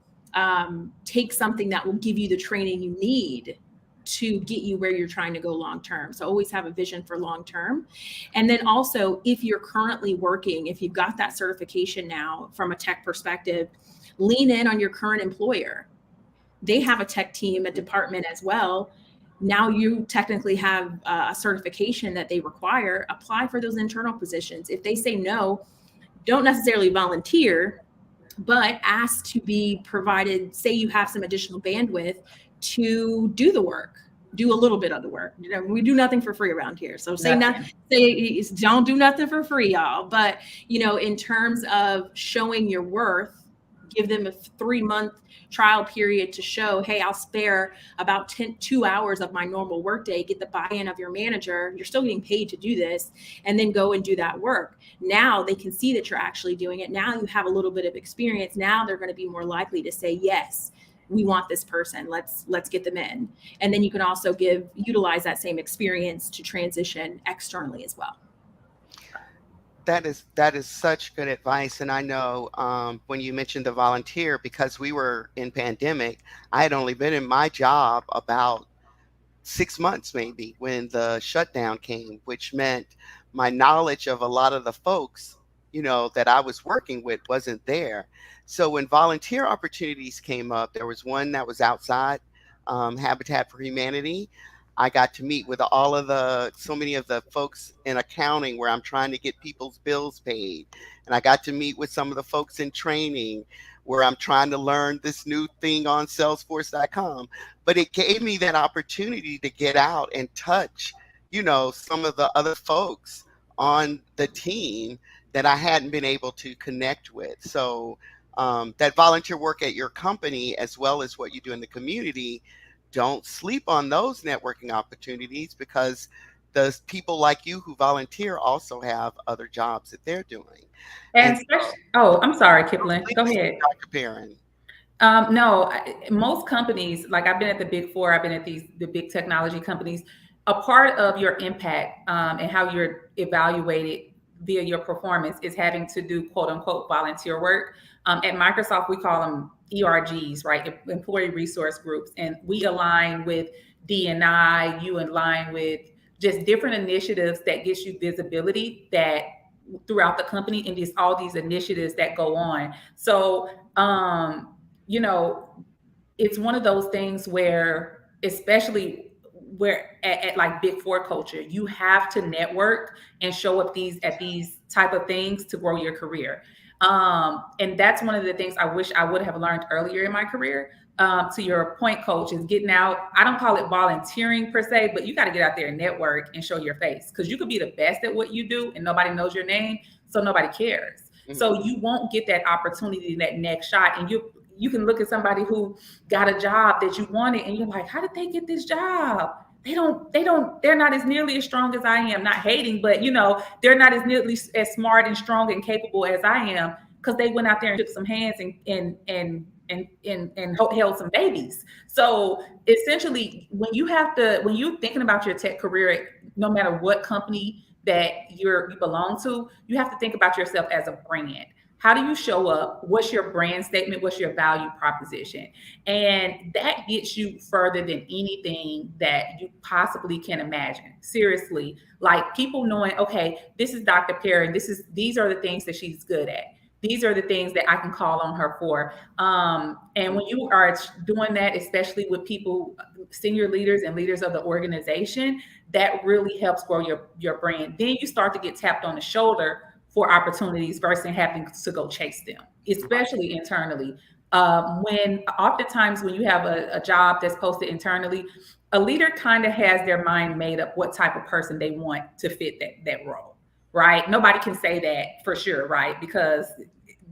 F: take something that will give you the training you need to get you where you're trying to go long term. So always have a vision for long term. And then also, if you're currently working, if you've got that certification now from a tech perspective, lean in on your current employer. They have a tech team, a department as well. Now you technically have a certification that they require. Apply for those internal positions. If they say no, don't necessarily volunteer, but ask to be provided, say you have some additional bandwidth to do the work, do a little bit of the work. We do nothing for free around here. So don't do nothing for free, y'all. But, in terms of showing your worth, give them a 3-month trial period to show, hey, I'll spare about 2 hours of my normal workday, get the buy-in of your manager. You're still getting paid to do this, and then go and do that work. Now they can see that you're actually doing it. Now you have a little bit of experience. Now they're going to be more likely to say, yes, we want this person. Let's get them in. And then you can also utilize that same experience to transition externally as well.
C: That is such good advice. And I know when you mentioned the volunteer, because we were in pandemic, I had only been in my job about 6 months maybe when the shutdown came, which meant my knowledge of a lot of the folks, that I was working with wasn't there. So when volunteer opportunities came up, there was one that was outside Habitat for Humanity. I got to meet with so many of the folks in accounting where I'm trying to get people's bills paid. And I got to meet with some of the folks in training where I'm trying to learn this new thing on Salesforce.com. But it gave me that opportunity to get out and touch, some of the other folks on the team that I hadn't been able to connect with. So that volunteer work at your company, as well as what you do in the community, don't sleep on those networking opportunities, because the people like you who volunteer also have other jobs that they're doing.
G: I'm sorry, Kipling. Go ahead.
C: Dr. Perrin.
G: No, most companies, like I've been at the Big Four, I've been at the big technology companies. A part of your impact and how you're evaluated via your performance is having to do quote unquote volunteer work. At Microsoft, we call them ERGs, right? Employee resource groups. And we align with D&I, you align with just different initiatives that gets you visibility that throughout the company, and just all these initiatives that go on. So, it's one of those things where, especially where at like Big Four culture, you have to network and show up at these type of things to grow your career. And that's one of the things I wish I would have learned earlier in my career. To your point, Coach, is getting out. I don't call it volunteering per se, but you got to get out there and network and show your face, because you could be the best at what you do and nobody knows your name, so nobody cares. Mm-hmm. So you won't get that opportunity, that next shot, and you can look at somebody who got a job that you wanted and you're like, how did they get this job? They're not as nearly as strong as I am. Not hating, but they're not as nearly as smart and strong and capable as I am, because they went out there and took some hands and held some babies. So essentially, when you're thinking about your tech career, no matter what company that you belong to, you have to think about yourself as a brand. How do you show up? What's your brand statement? What's your value proposition? And that gets you further than anything that you possibly can imagine. Seriously, like people knowing, okay, this is Dr. Perry. These are the things that she's good at. These are the things that I can call on her for. And when you are doing that, especially with people, senior leaders and leaders of the organization, that really helps grow your brand. Then you start to get tapped on the shoulder for opportunities versus having to go chase them, especially internally. Oftentimes when you have a job that's posted internally, a leader kind of has their mind made up what type of person they want to fit that role, right? Nobody can say that for sure, right? Because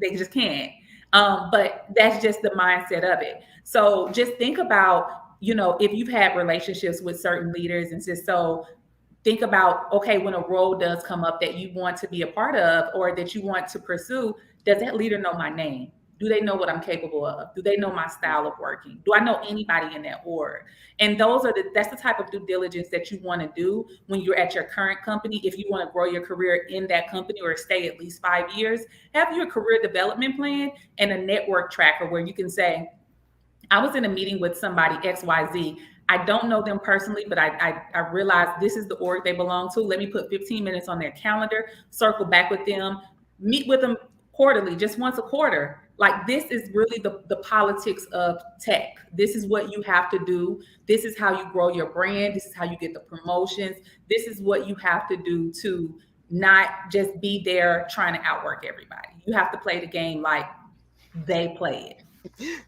G: they just can't. But that's just the mindset of it. So just think about, if you've had relationships with certain leaders, and just so think about, okay, when a role does come up that you want to be a part of or that you want to pursue, does that leader know my name? Do they know what I'm capable of? Do they know my style of working? Do I know anybody in that org? And that's the type of due diligence that you want to do when you're at your current company. If you want to grow your career in that company or stay at least 5 years, have your career development plan and a network tracker where you can say, I was in a meeting with somebody XYZ. I don't know them personally, but I realized this is the org they belong to. Let me put 15 minutes on their calendar, circle back with them, meet with them quarterly, just once a quarter. Like, this is really the politics of tech. This is what you have to do. This is how you grow your brand. This is how you get the promotions. This is what you have to do to not just be there trying to outwork everybody. You have to play the game like they play it.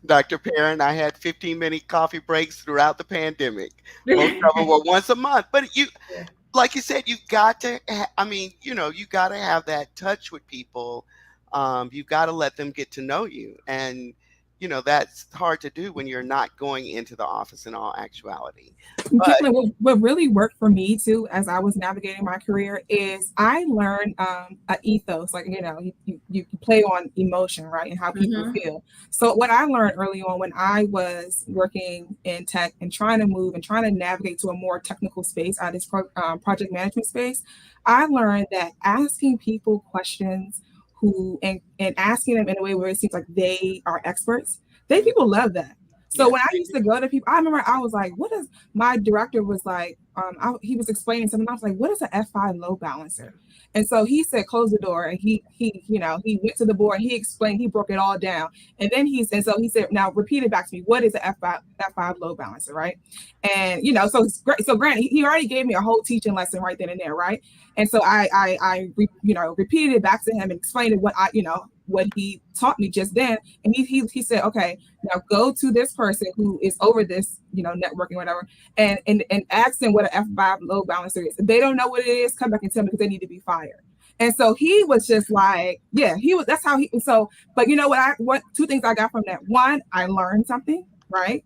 C: Dr. Perrin, I had 15-minute coffee breaks throughout the pandemic. Most of them were once a month. But like you said, you got to, you got to have that touch with people. You got to let them get to know you. And, that's hard to do when you're not going into the office in all actuality. But
B: what really worked for me too, as I was navigating my career, is I learned an ethos. Like, you play on emotion, right? And how people feel. So what I learned early on when I was working in tech and trying to move and trying to navigate to a more technical space out of this project management space, I learned that asking people questions and asking them in a way where it seems like they are experts, people love that. So when I used to go to people, I remember I was like, my director was like, he was explaining something. I was like, what is an F5 load balancer? And so he said, close the door. And he went to the board and he explained, he broke it all down. And then he said, now repeat it back to me. What is an F5 load balancer, right? And, so it's great. So granted, he already gave me a whole teaching lesson right then and there, right? And so I repeated it back to him and explained what what he taught me just then. And he said, okay, now go to this person who is over this, networking, whatever, and ask them what an F5 load balancer is. If they don't know what it is, come back and tell me, because they need to be fired. And so he was just like, that's how but you know what, two things I got from that. One, I learned something, right?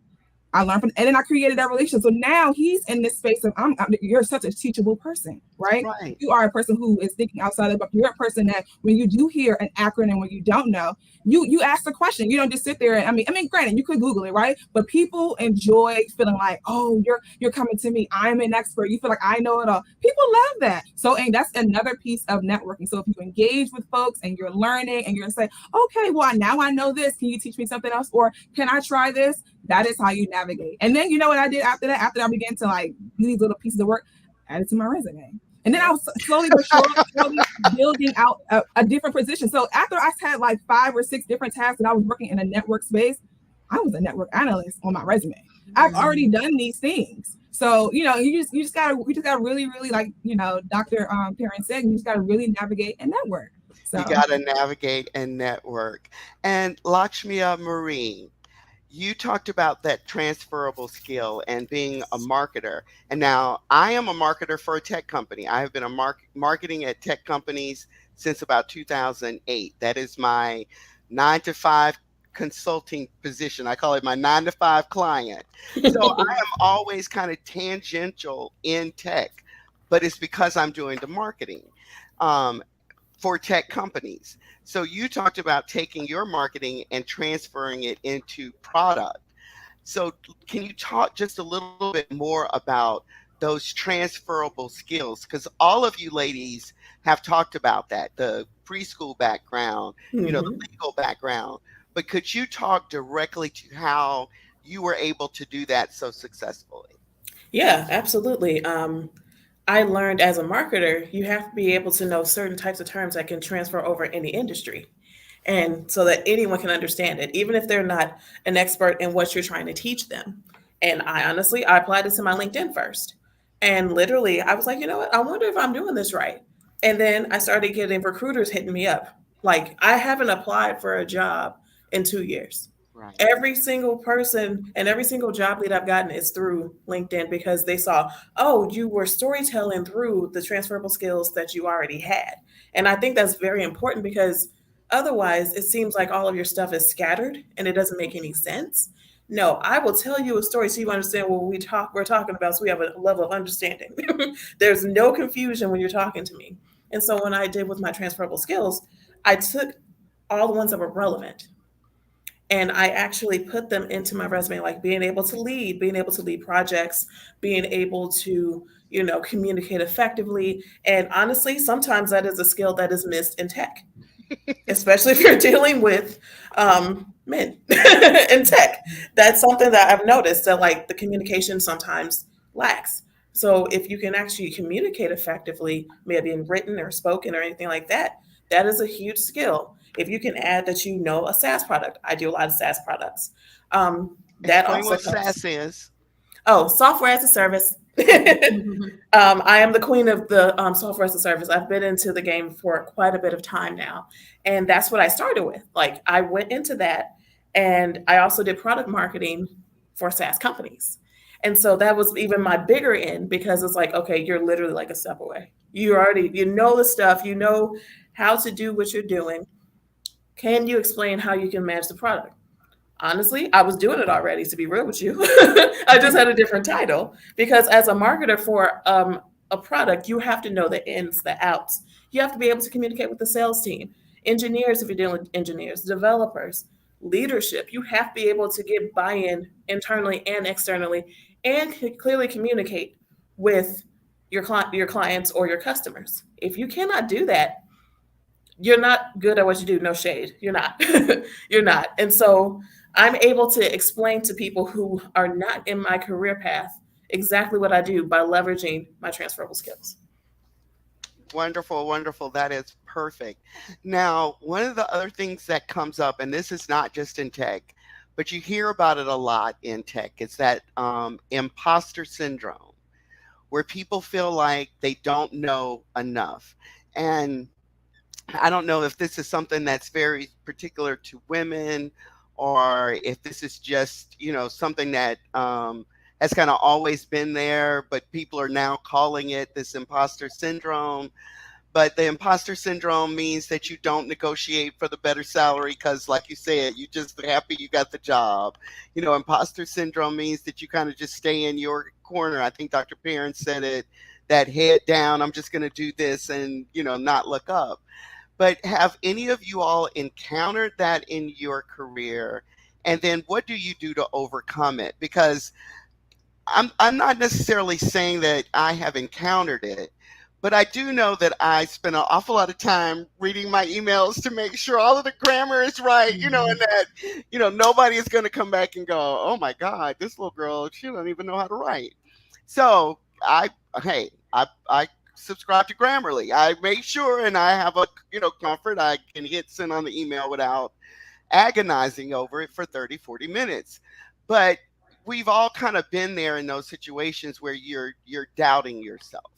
B: And then I created that relationship. So now he's in this space of, you're such a teachable person, right? You are a person who is thinking outside of the box. You're a person that when you do hear an acronym, when you don't know, you ask the question. You don't just sit there and granted, you could Google it, right? But people enjoy feeling like, oh, you're coming to me. I'm an expert. You feel like I know it all. People love that. So, and that's another piece of networking. So if you engage with folks and you're learning and you're saying, okay, well, now I know this. Can you teach me something else? Or can I try this? That is how you navigate. And then you know what I did after that? After I began to do these little pieces of work, add it to my resume. And then I was slowly but surely building out a different position. So after I had 5 or 6 different tasks and I was working in a network space, I was a network analyst on my resume. I've already done these things. So, you just gotta really, really, Dr. Perrin said, you just gotta really navigate and network. So
C: you gotta navigate and network. And Lakshmia Marine, you talked about that transferable skill and being a marketer. And now I am a marketer for a tech company. I have been marketing at tech companies since about 2008. That is my 9 to 5 consulting position. I call it my 9 to 5 client. So I am always kind of tangential in tech, but it's because I'm doing the marketing for tech companies. So you talked about taking your marketing and transferring it into product. So can you talk just a little bit more about those transferable skills? Because all of you ladies have talked about that, the preschool background, the legal background. But could you talk directly to how you were able to do that so successfully?
E: Yeah, absolutely. I learned as a marketer, you have to be able to know certain types of terms that can transfer over any industry. And so that anyone can understand it, even if they're not an expert in what you're trying to teach them. And I applied this to my LinkedIn first. And literally, I was like, you know what? I wonder if I'm doing this right. And then I started getting recruiters hitting me up. Like, I haven't applied for a job in 2 years.
C: Right.
E: Every single person and every single job lead I've gotten is through LinkedIn because they saw, oh, you were storytelling through the transferable skills that you already had. And I think that's very important because otherwise it seems like all of your stuff is scattered and it doesn't make any sense. No, I will tell you a story so you understand what we're talking about, so we have a level of understanding. There's no confusion when you're talking to me. And so when I did with my transferable skills, I took all the ones that were relevant and I actually put them into my resume, like being able to lead projects, being able to, communicate effectively. And honestly, sometimes that is a skill that is missed in tech, especially if you're dealing with men in tech. That's something that I've noticed that like the communication sometimes lacks. So if you can actually communicate effectively, maybe in written or spoken or anything like that, that is a huge skill. If you can add that a SaaS product, I do a lot of SaaS products. That
C: Explain
E: also
C: what
E: helps.
C: SaaS is.
E: Oh, software as a service. I am the queen of the software as a service. I've been into the game for quite a bit of time now. And that's what I started with. Like I went into that and I also did product marketing for SaaS companies. And so that was even my bigger end because it's like, okay, you're literally like a step away. You know the stuff, you know how to do what you're doing. Can you explain how you can manage the product? Honestly, I was doing it already, to be real with you. I just had a different title because as a marketer for a product, you have to know the ins, the outs. You have to be able to communicate with the sales team, engineers, if you're dealing with engineers, developers, leadership. You have to be able to get buy-in internally and externally and clearly communicate with your clients or your customers. If you cannot do that, you're not good at what you do. No shade. You're not. You're not. And so I'm able to explain to people who are not in my career path exactly what I do by leveraging my transferable skills.
C: Wonderful, wonderful. That is perfect. Now, one of the other things that comes up, and this is not just in tech, but you hear about it a lot in tech, is that imposter syndrome, where people feel like they don't know enough. And I don't know if this is something that's very particular to women or if this is just, something that has kind of always been there, but people are now calling it this imposter syndrome. But the imposter syndrome means that you don't negotiate for the better salary because, like you said, you just happy you got the job. Imposter syndrome means that you kind of just stay in your corner. I think Dr. Perrin said it, that head down, I'm just going to do this and, not look up. But have any of you all encountered that in your career? And then what do you do to overcome it? Because I'm not necessarily saying that I have encountered it, but I do know that I spend an awful lot of time reading my emails to make sure all of the grammar is right, and that, nobody is going to come back and go, oh my God, this little girl, she don't even know how to write. So I subscribe to Grammarly. I make sure, and I have a comfort, I can hit send on the email without agonizing over it for 30-40 minutes. But we've all kind of been there in those situations where you're doubting yourself.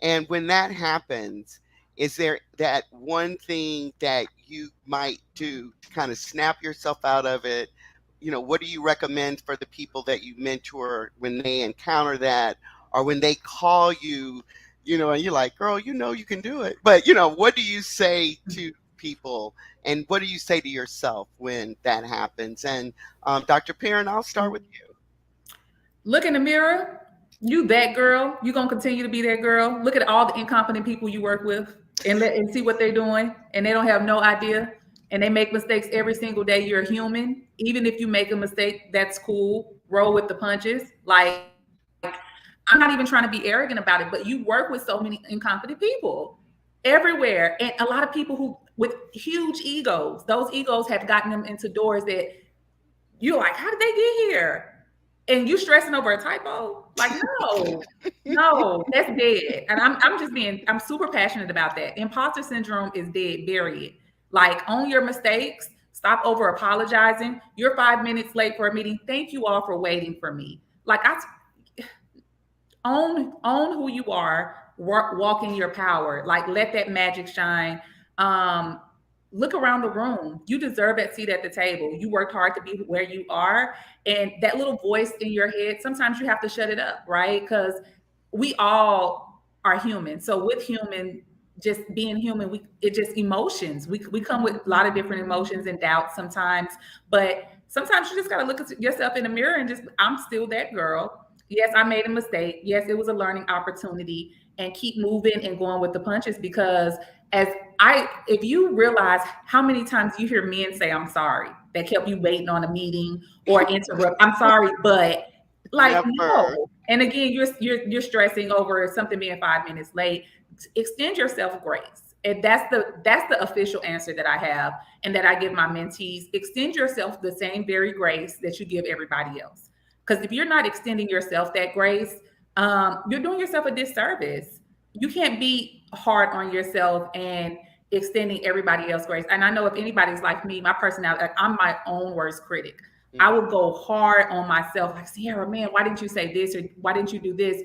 C: And when that happens, is there that one thing that you might do to kind of snap yourself out of it? What do you recommend for the people that you mentor when they encounter that, or when they call you, and you're like, girl, you can do it. But, what do you say to people? And what do you say to yourself when that happens? And Dr. Perrin, I'll start with you.
G: Look in the mirror. You that girl. You're going to continue to be that girl. Look at all the incompetent people you work with and see what they're doing. And they don't have no idea. And they make mistakes every single day. You're human. Even if you make a mistake, that's cool. Roll with the punches. Like, I'm not even trying to be arrogant about it, but you work with so many incompetent people everywhere. And a lot of people who with huge egos, those egos have gotten them into doors that you're like, how did they get here? And you stressing over a typo? Like, no, that's dead. And I'm super passionate about that. Imposter syndrome is dead, bury it. Like, own your mistakes, stop over apologizing. You're 5 minutes late for a meeting. Thank you all for waiting for me. Like, own who you are, walk in your power. Like, let that magic shine. Look around the room. You deserve that seat at the table. You worked hard to be where you are. And that little voice in your head, sometimes you have to shut it up, right? Because we all are human. So with human, just being human, it just emotions. We come with a lot of different emotions and doubts sometimes. But sometimes you just got to look at yourself in the mirror and just, I'm still that girl. Yes, I made a mistake. Yes, it was a learning opportunity, and keep moving and going with the punches. Because if you realize how many times you hear men say, I'm sorry, that kept you waiting on a meeting or interrupt, I'm sorry, but like,
C: Never.
G: no. And again, you're stressing over something being 5 minutes late. Extend yourself grace. And that's the official answer that I have and that I give my mentees. Extend yourself the same very grace that you give everybody else. Because if you're not extending yourself that grace, you're doing yourself a disservice. You can't be hard on yourself and extending everybody else grace. And I know if anybody's like me, my personality, like, I'm my own worst critic. I would go hard on myself, like, Sierra, man, why didn't you say this? Or why didn't you do this?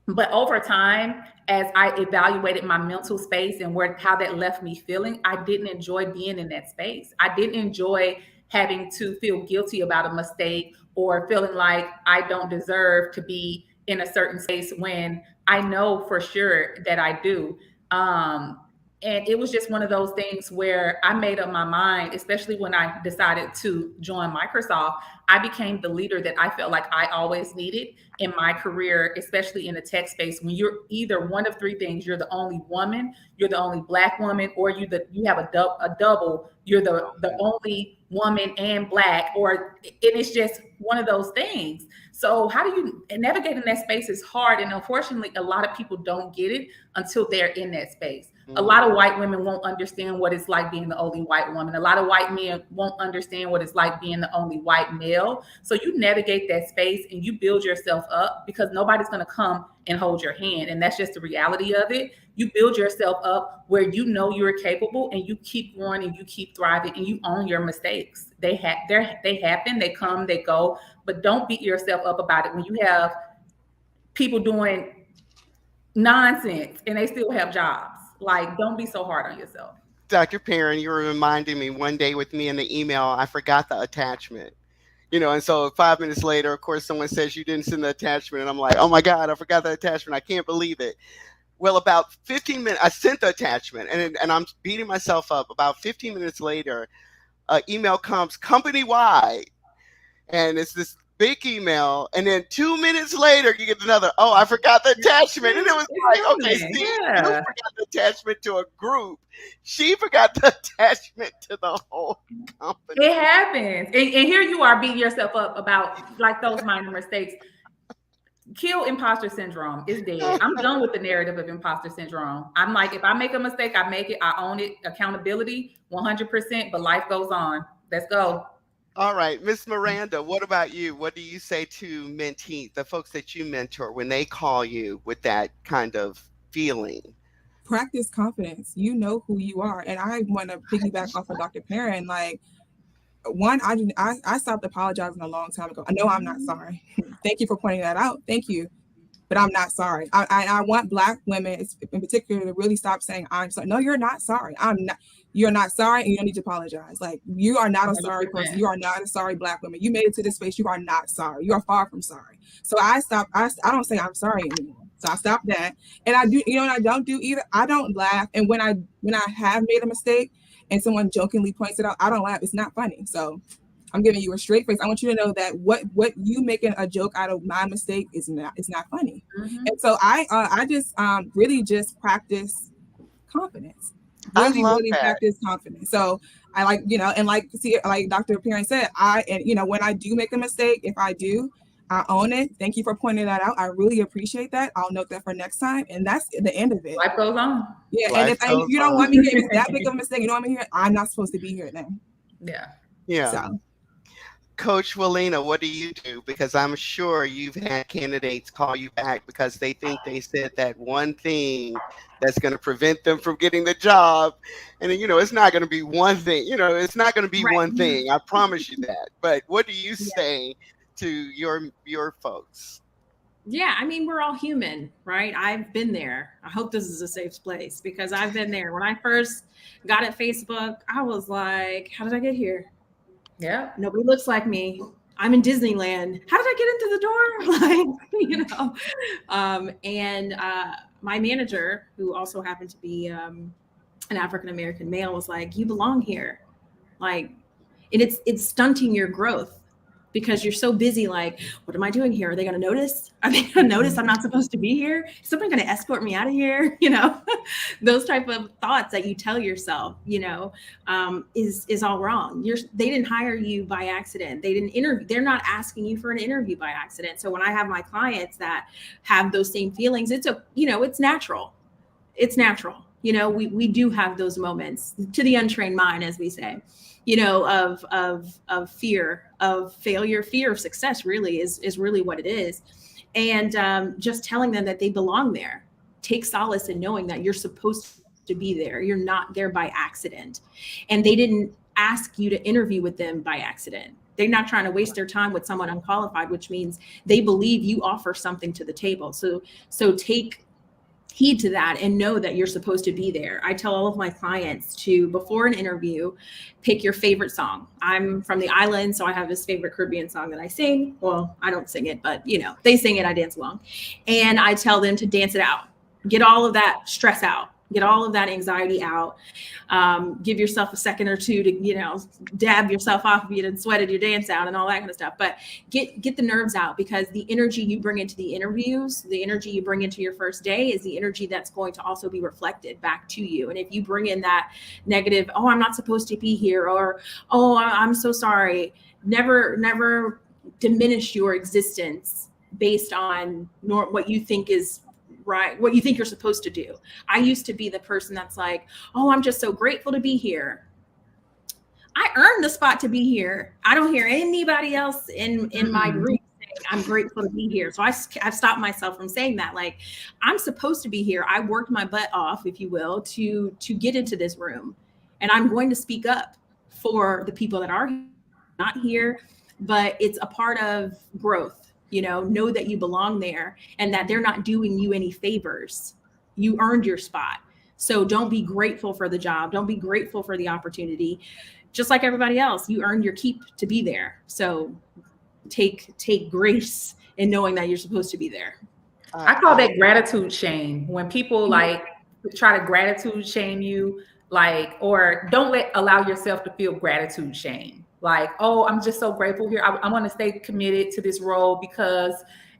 G: But over time, as I evaluated my mental space and how that left me feeling, I didn't enjoy being in that space. I didn't enjoy having to feel guilty about a mistake or feeling like I don't deserve to be in a certain space when I know for sure that I do. And it was just one of those things where I made up my mind, especially when I decided to join Microsoft. I became the leader that I felt like I always needed in my career, especially in the tech space. When you're either one of three things, you're the only woman, you're the only Black woman, or you have a double, you're the only woman and Black, and it's just one of those things. So how do you navigate in that space is hard. And unfortunately, a lot of people don't get it until they're in that space. A lot of white women won't understand what it's like being the only white woman. A lot of white men won't understand what it's like being the only white male. So you navigate that space and you build yourself up, because nobody's going to come and hold your hand. And that's just the reality of it. You build yourself up where you know you're capable, and you keep growing and you keep thriving, and you own your mistakes. They happen, they come, they go, but don't beat yourself up about it when you have people doing nonsense and they still have jobs. Like, don't be so hard on yourself.
C: Dr. Perrin, you were reminding me one day with me in the email, I forgot the attachment. And so 5 minutes later, of course, someone says you didn't send the attachment. And I'm like, oh my God, I forgot the attachment. I can't believe it. Well, about 15 minutes, I sent the attachment and I'm beating myself up. About 15 minutes later, email comes company-wide. And it's this big email. And then 2 minutes later, you get another, oh, I forgot the attachment. And it was like, okay, Steve, you forgot the attachment to a group. She forgot the attachment to the whole company.
G: It happens. And here you are beating yourself up about like those minor mistakes. Kill imposter syndrome. It's dead. I'm done with the narrative of imposter syndrome. I'm like, if I make a mistake, I make it. I own it. Accountability, 100%. But life goes on. Let's go.
C: All right, Miss Miranda, what about you? What do you say to mentees, the folks that you mentor, when they call you with that kind of feeling?
B: Practice confidence. You know who you are. And I want to piggyback off of Dr. Perrin. Like, one, I stopped apologizing a long time ago. I know I'm not sorry. Thank you for pointing that out. Thank you. But I'm not sorry. I want Black women in particular to really stop saying I'm sorry. No, you're not sorry. You're not sorry, and you don't need to apologize. Like, you are not a sorry person. You are not a sorry Black woman. You made it to this space. You are not sorry. You are far from sorry. So I don't say I'm sorry anymore. So I stopped that. And I do, and I don't do either. I don't laugh. And when I have made a mistake and someone jokingly points it out, I don't laugh. It's not funny. So I'm giving you a straight face. I want you to know that what you making a joke out of my mistake is not funny.
G: Mhm.
B: And so I just really just practice confidence.
C: I
B: Really,
C: love
B: really
C: that.
B: practice confidence. So I like, and like Dr. Perrin said, when I do make a mistake, if I do, I own it. Thank you for pointing that out. I really appreciate that. I'll note that for next time. And that's the end of it.
G: Life goes on.
B: Yeah.
C: Life
B: And if
C: goes
B: you don't
C: on.
B: want me here, if it's that big of a mistake, you don't want me here, I'm not supposed to be here then.
G: Yeah.
C: Yeah.
B: So
C: Coach Walina, what do you do? Because I'm sure you've had candidates call you back because they think they said that one thing that's going to prevent them from getting the job. And then, it's not going to be one thing, it's not going to be
F: Right.
C: one thing. I promise you that. But what do you say to your folks?
F: Yeah, I mean, we're all human, right? I've been there. I hope this is a safe place because I've been there. When I first got at Facebook, I was like, how did I get here?
G: Yeah.
F: Nobody looks like me. I'm in Disneyland. How did I get into the door? And my manager, who also happened to be an African-American male, was like, you belong here. Like, and it's stunting your growth because you're so busy. Like, what am I doing here? Are they going to notice? Are they going to notice I'm not supposed to be here? Is someone going to escort me out of here? Those type of thoughts that you tell yourself, is all wrong. They didn't hire you by accident. They didn't interview. They're not asking you for an interview by accident. So when I have my clients that have those same feelings, it's natural. It's natural. We do have those moments to the untrained mind, as we say. Of fear of failure, fear of success really is really what it is. And just telling them that they belong there. Take solace in knowing that you're supposed to be there. You're not there by accident. And they didn't ask you to interview with them by accident. They're not trying to waste their time with someone unqualified, which means they believe you offer something to the table. So take heed to that and know that you're supposed to be there. I tell all of my clients to, before an interview, pick your favorite song. I'm from the island, so I have this favorite Caribbean song that I sing. Well, I don't sing it, but they sing it, I dance along. And I tell them to dance it out. Get all of that stress out. Get all of that anxiety out. Give yourself a second or two to, dab yourself off if you didn't sweated your dance out and all that kind of stuff. But get the nerves out, because the energy you bring into the interviews, the energy you bring into your first day is the energy that's going to also be reflected back to you. And if you bring in that negative, oh, I'm not supposed to be here, or, oh, I'm so sorry, never diminish your existence based on what you think is right, what you think you're supposed to do. I used to be the person that's like, oh, I'm just so grateful to be here. I earned the spot to be here. I don't hear anybody else in my group saying I'm grateful to be here. So I've stopped myself from saying that. Like, I'm supposed to be here. I worked my butt off, if you will, to get into this room. And I'm going to speak up for the people that are not here, but it's a part of growth. Know that you belong there and that they're not doing you any favors. You earned your spot. So don't be grateful for the job. Don't be grateful for the opportunity. Just like everybody else, you earned your keep to be there. So take grace in knowing that you're supposed to be there.
G: I call that gratitude shame. When people try to gratitude shame you, or don't allow yourself to feel gratitude shame. Like, oh, I'm just so grateful here. I want to stay committed to this role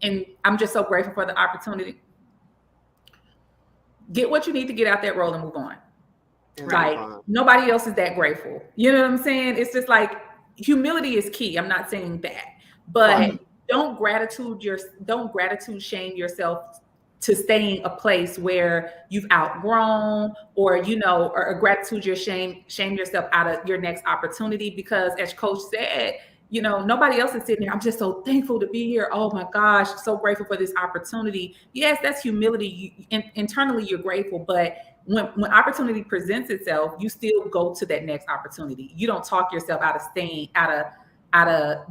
G: and I'm just so grateful for the opportunity. Get what you need to get out that role and move on. Like, nobody else is that grateful. You know what I'm saying? It's just like, humility is key. I'm not saying that, but don't gratitude shame yourself to stay in a place where you've outgrown, or gratitude shame yourself out of your next opportunity. Because as Coach said, nobody else is sitting here. I'm just so thankful to be here. Oh my gosh, so grateful for this opportunity. Yes, that's humility. Internally, you're grateful, but when opportunity presents itself, you still go to that next opportunity. You don't talk yourself out of staying out of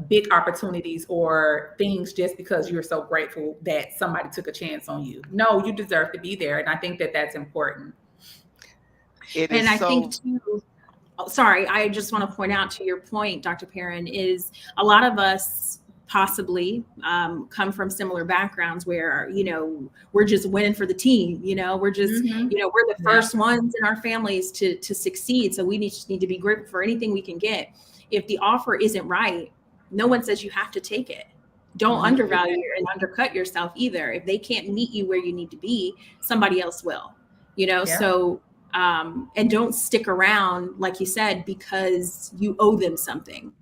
G: big opportunities or things just because you're so grateful that somebody took a chance on you. No, you deserve to be there. And I think that that's important.
F: I think too, sorry, I just want to point out to your point, Dr. Perrin, is a lot of us possibly come from similar backgrounds where, we're just winning for the team. We're just, we're the first ones in our families to succeed. So we need to be grateful for anything we can get. If the offer isn't right, no one says you have to take it. Don't undervalue and undercut yourself either. If they can't meet you where you need to be, somebody else will, so, and don't stick around, like you said, because you owe them something.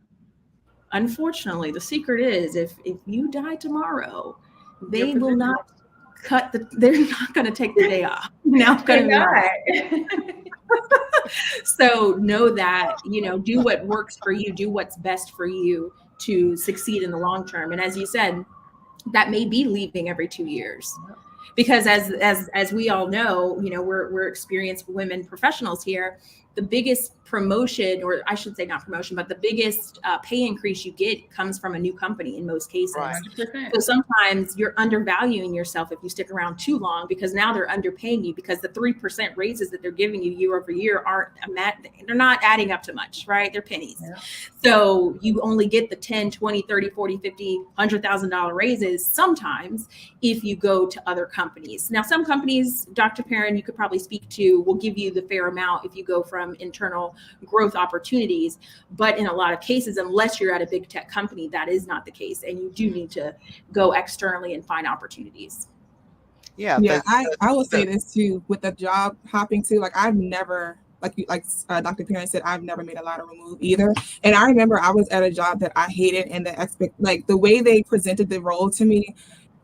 F: Unfortunately, the secret is if you die tomorrow, they will not they're not going to take the day off. So know that, do what works for you, do what's best for you to succeed in the long term. And as you said, that may be leaving every 2 years. Because as we all know, we're experienced women professionals here. The biggest promotion, or I should say not promotion, but the biggest pay increase you get comes from a new company in most cases.
C: Right.
F: So sometimes you're undervaluing yourself if you stick around too long, because now they're underpaying you, because the 3% raises that they're giving you year over year they're not adding up to much, right? They're pennies. Yeah. So you only get the 10, 20, 30, 40, 50, $100,000 raises sometimes if you go to other companies. Now, some companies, Dr. Perrin, you could probably speak to, will give you the fair amount if you go from internal growth opportunities. But in a lot of cases, unless you're at a big tech company, that is not the case. And you do need to go externally and find opportunities.
B: Yeah. I will say this too, with the job hopping too, like I've never, like Dr. Perrin said, I've never made a lateral move either. And I remember I was at a job that I hated, and the way they presented the role to me,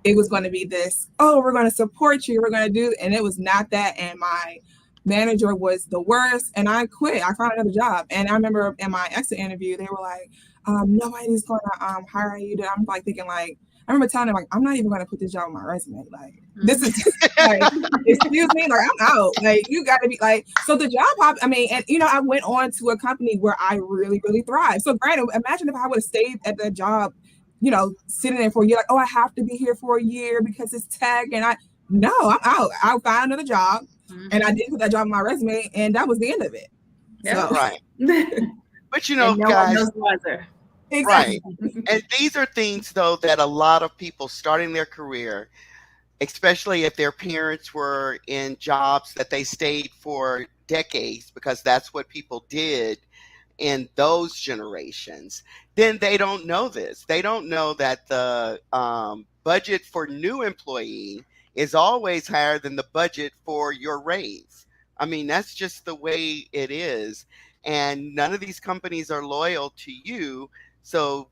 B: it was going to be this, oh, we're going to support you, we're going to do, and it was not that. And my manager was the worst, and I quit. I found another job. And I remember in my exit interview, they were like, nobody's going to hire you. I'm like thinking, like, I remember telling them, like, I'm not even going to put this job on my resume. Like, this is like, excuse me, like, I'm out. Like, you got to be like, so the job hop, I mean, and I went on to a company where I really, really thrived. So granted, imagine if I would have stayed at that job, sitting there for a year, like, oh, I have to be here for a year because it's tech, and I'm out. I'll find another job. And I did put that job on my resume, and that was the end of it.
C: Yeah,
B: so.
C: Right. But guys,
B: exactly.
C: Right. And these are things, though, that a lot of people starting their career, especially if their parents were in jobs that they stayed for decades, because that's what people did in those generations, then they don't know this. They don't know that the budget for new employee is always higher than the budget for your raise. I mean, that's just the way it is. And none of these companies are loyal to you. So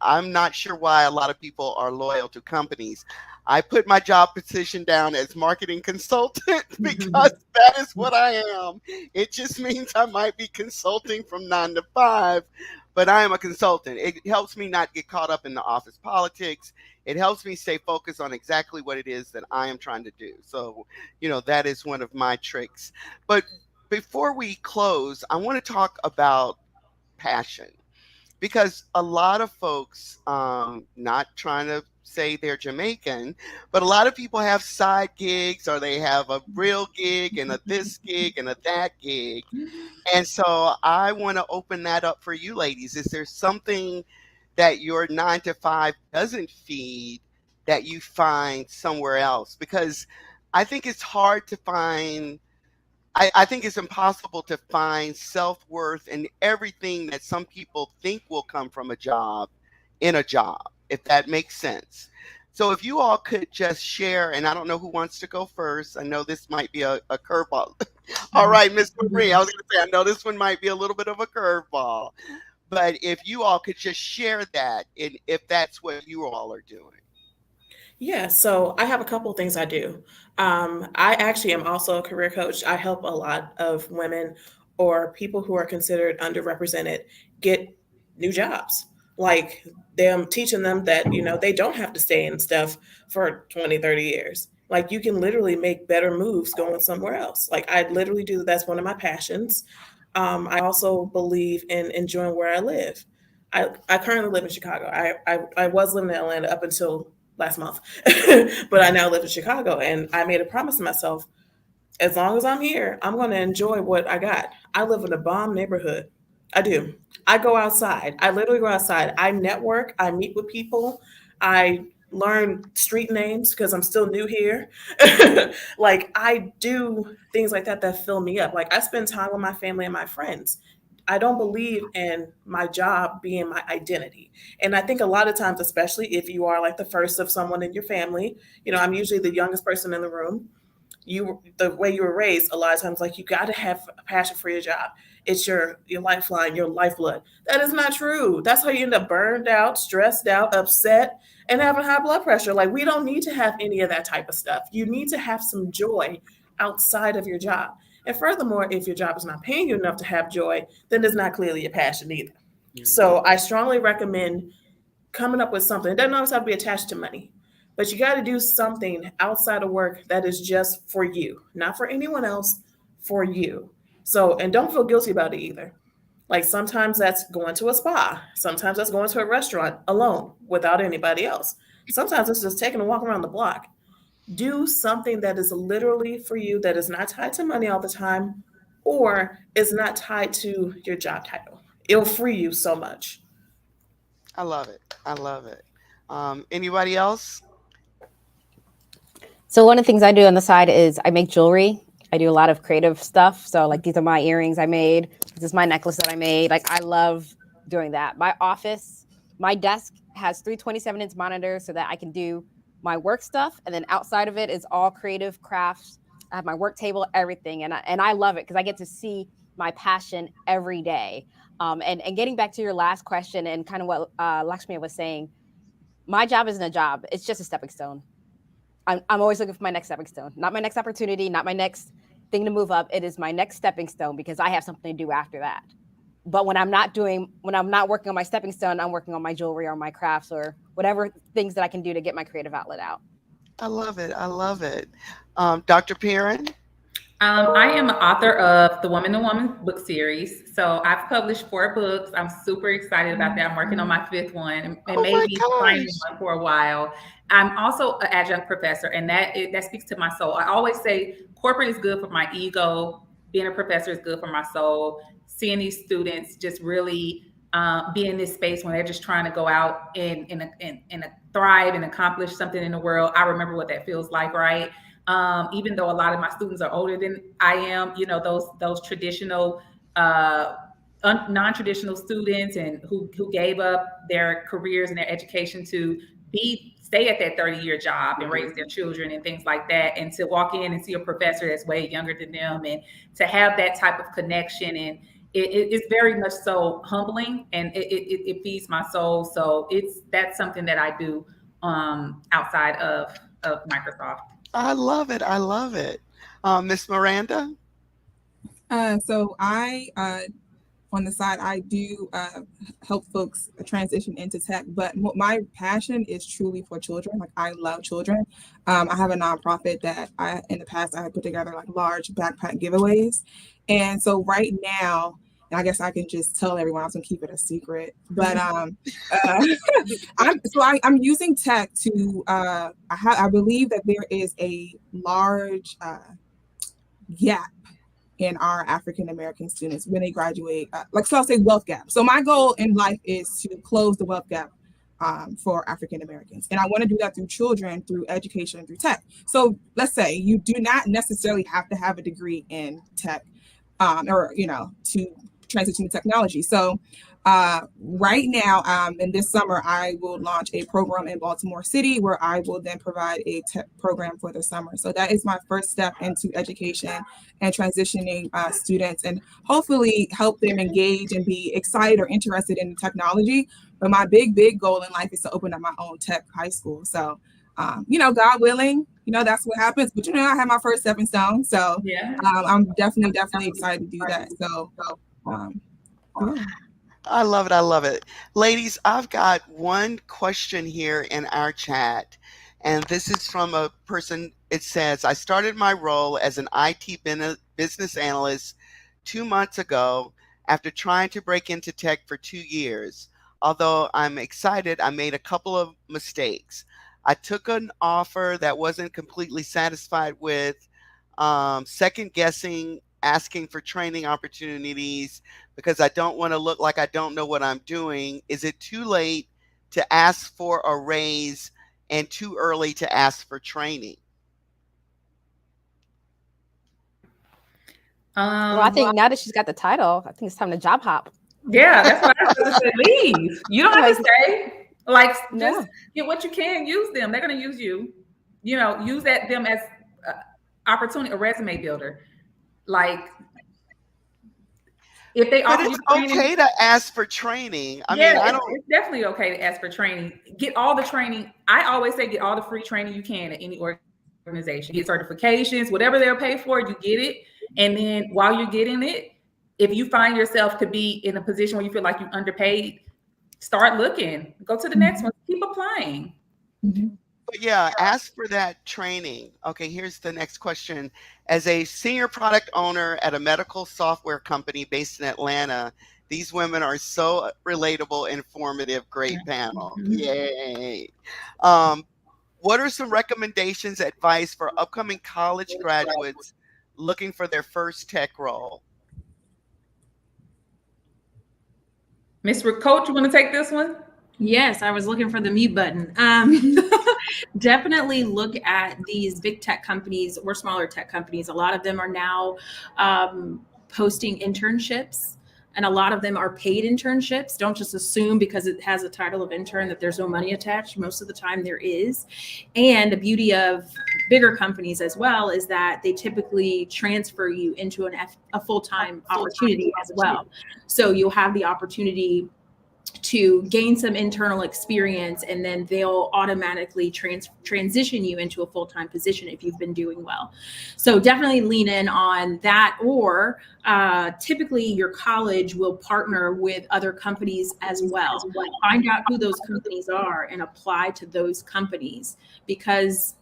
C: I'm not sure why a lot of people are loyal to companies. I put my job position down as marketing consultant because that is what I am. It just means I might be consulting from 9 to 5, but I am a consultant. It helps me not get caught up in the office politics. It helps me stay focused on exactly what it is that I am trying to do. So, that is one of my tricks. But before we close, I want to talk about passion, because a lot of folks, not trying to say they're Jamaican, but a lot of people have side gigs, or they have a real gig and a this gig and a that gig. And so I want to open that up for you ladies. Is there something that your 9 to 5 doesn't feed that you find somewhere else? Because I think it's hard to find, I think it's impossible to find self-worth in everything that some people think will come from a job in a job, if that makes sense. So if you all could just share, and I don't know who wants to go first. I know this might be a curveball. All right, Ms. Marie, I was going to say, I know this one might be a little bit of a curveball, but if you all could just share that, and if that's what you all are doing.
E: Yeah, so I have a couple of things I do. I actually am also a career coach. I help a lot of women or people who are considered underrepresented get new jobs. Like, I'm teaching them that, they don't have to stay in stuff for 20, 30 years. Like, you can literally make better moves going somewhere else. Like, I literally do. That's one of my passions. I also believe in enjoying where I live. I currently live in Chicago. I was living in Atlanta up until last month, but I now live in Chicago, and I made a promise to myself, as long as I'm here, I'm going to enjoy what I got. I live in a bomb neighborhood. I do. I go outside. I literally go outside. I network. I meet with people. I learn street names because I'm still new here. Like I do things like that that fill me up. Like I spend time with my family and my friends. I don't believe in my job being my identity. And I think a lot of times, especially if you are like the first of someone in your family, I'm usually the youngest person in the room. The way you were raised, a lot of times, like, you got to have a passion for your job. It's your lifeline, your lifeblood. That is not true. That's how you end up burned out, stressed out, upset, and having high blood pressure. Like, we don't need to have any of that type of stuff. You need to have some joy outside of your job. And furthermore, if your job is not paying you enough to have joy, then it's not clearly a passion either. So I strongly recommend coming up with something. It doesn't always have to be attached to money, but you got to do something outside of work that is just for you, not for anyone else, for you. So, and don't feel guilty about it either. Like sometimes that's going to a spa. Sometimes that's going to a restaurant alone without anybody else. Sometimes it's just taking a walk around the block. Do something that is literally for you, that is not tied to money all the time, or is not tied to your job title. It'll free you so much.
C: I love it. I love it. Anybody else?
D: So one of the things I do on the side is I make jewelry. I do a lot of creative stuff. So like these are my earrings I made. This is my necklace that I made. Like I love doing that. My desk has 3 27-inch monitors so that I can do my work stuff. And then outside of it is all creative crafts. I have my work table, everything. And I love it because I get to see my passion every day. And getting back to your last question and kind of what Lakshmi was saying, my job isn't a job. It's just a stepping stone. I'm always looking for my next stepping stone, not my next opportunity, not my next thing to move up. It is my next stepping stone because I have something to do after that. But when I'm not working on my stepping stone, I'm working on my jewelry or my crafts or whatever things that I can do to get my creative outlet out.
C: I love it. I love it. Dr. Perrin?
G: I am an author of the Woman to Woman book series. So I've published 4 books. I'm super excited about that. I'm working on my 5th one and maybe finding one for a while. I'm also an adjunct professor, and that speaks to my soul. I always say corporate is good for my ego. Being a professor is good for my soul. Seeing these students just really be in this space when they're just trying to go out and thrive and accomplish something in the world. I remember what that feels like, right? Even though a lot of my students are older than I am, those traditional, non-traditional students and who gave up their careers and their education to stay at that 30-year job and raise their children and things like that, and to walk in and see a professor that's way younger than them and to have that type of connection, and it's very much so humbling, and it feeds my soul. So that's something that I do outside of Microsoft.
C: I love it. I love it. Miss Miranda?
B: So I, on the side, I do help folks transition into tech, but my passion is truly for children. Like I love children. I have a nonprofit that in the past, I had put together like large backpack giveaways. And so right now, and I guess I can just tell everyone, I was gonna keep it a secret, but I'm using tech to, I believe that there is a large gap in our African-American students when they graduate, so I'll say wealth gap. So my goal in life is to close the wealth gap for African-Americans. And I want to do that through children, through education, through tech. So let's say you do not necessarily have to have a degree in tech to transition to technology. So right now, in this summer, I will launch a program in Baltimore City where I will then provide a tech program for the summer. So that is my first step into education and transitioning students, and hopefully help them engage and be excited or interested in technology. But my big goal in life is to open up my own tech high school. So, God willing, that's what happens. But, I have my first stepping stone. So yeah. I'm definitely excited to do that. So, yeah.
C: I love it. I love it. Ladies, I've got one question here in our chat. And this is from a person. It says, I started my role as an IT business analyst 2 months ago after trying to break into tech for 2 years. Although I'm excited, I made a couple of mistakes. I took an offer that wasn't completely satisfied with, second guessing asking for training opportunities because I don't want to look like I don't know what I'm doing? Is it too late to ask for a raise and too early to ask for training?
D: Well, I think now that she's got the title, I think it's time to job hop.
G: Yeah, that's what I was going to say. Leave. You don't have to stay. Like,
D: No.
G: just get what you can. Use them. They're going to use you. You know, use them as opportunity, a resume builder. Like, if they
C: But
G: offer
C: it's
G: you training,
C: okay to ask for training. I
G: yeah,
C: mean, I don't.
G: it's definitely okay to ask for training. Get all the training. I always say get all the free training you can at any organization. Get certifications, whatever they'll pay for, you get it. And then while you're getting it, if you find yourself to be in a position where you feel like you're underpaid, start looking. Go to the next one. Keep applying.
C: But yeah, ask for that training. Okay, here's the next question. As a senior product owner at a medical software company based in Atlanta, these women are so relatable, informative, great panel. Yay. What are some recommendations, advice for upcoming college graduates looking for their first tech role?
G: Ms. Coach, you want to take this one?
F: Yes, I was looking for the mute button. Definitely look at these big tech companies or smaller tech companies. A lot of them are now posting internships, and a lot of them are paid internships. Don't just assume because it has a title of intern that there's no money attached. Most of the time there is. And the beauty of bigger companies as well is that they typically transfer you into a full-time opportunity as well. So you'll have the opportunity to gain some internal experience, and then they'll automatically transition you into a full-time position if you've been doing well. So definitely lean in on that, or typically your college will partner with other companies as well. Find out who those companies are and apply to those companies, because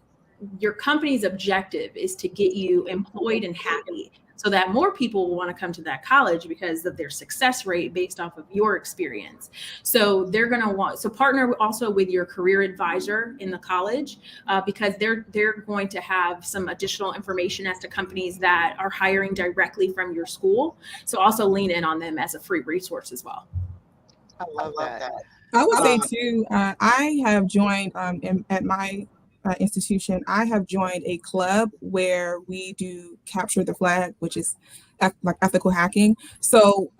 F: your company's objective is to get you employed and happy, so that more people will want to come to that college because of their success rate based off of your experience. So they're going to partner also with your career advisor in the college, because they're going to have some additional information as to companies that are hiring directly from your school. So also lean in on them as a free resource as well.
C: I love that.
B: I would say too, I have joined at my institution, I have joined a club where we do capture the flag, which is like ethical hacking. So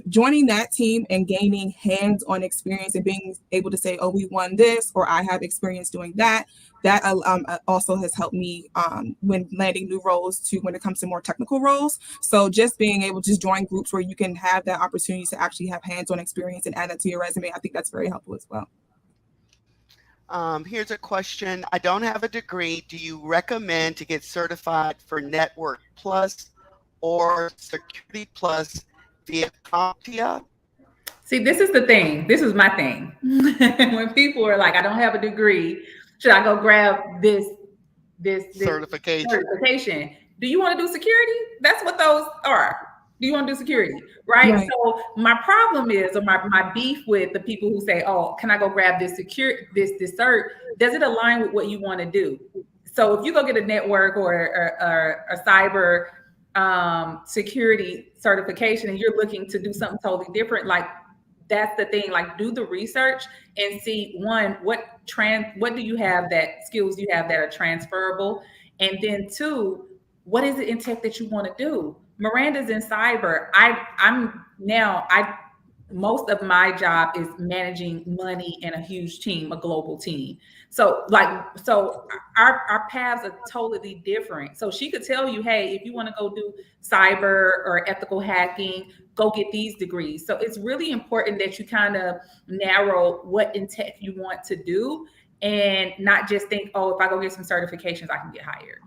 B: joining that team and gaining hands-on experience and being able to say, oh, we won this, or I have experience doing that, that also has helped me when landing new roles when it comes to more technical roles. So just being able to join groups where you can have that opportunity to actually have hands-on experience and add that to your resume, I think that's very helpful as well.
C: Here's a question. I don't have a degree. Do you recommend to get certified for Network Plus or Security Plus via CompTIA?
G: See, this is the thing. This is my thing. When people are like, I don't have a degree, should I go grab this certification? Do you want to do security? That's what those are. Do you want to do security? Right? So my problem is, or my beef with the people who say, oh, can I go grab this cert? Does it align with what you want to do? So if you go get a network or a cyber security certification and you're looking to do something totally different, like that's the thing, like do the research and see, one, what do you have, that skills you have that are transferable? And then two, what is it in tech that you want to do? Miranda's in cyber. Most of my job is managing money in a huge team, a global team. So our paths are totally different. So she could tell you, hey, if you want to go do cyber or ethical hacking, go get these degrees. So it's really important that you kind of narrow what in tech you want to do and not just think, oh, if I go get some certifications, I can get hired.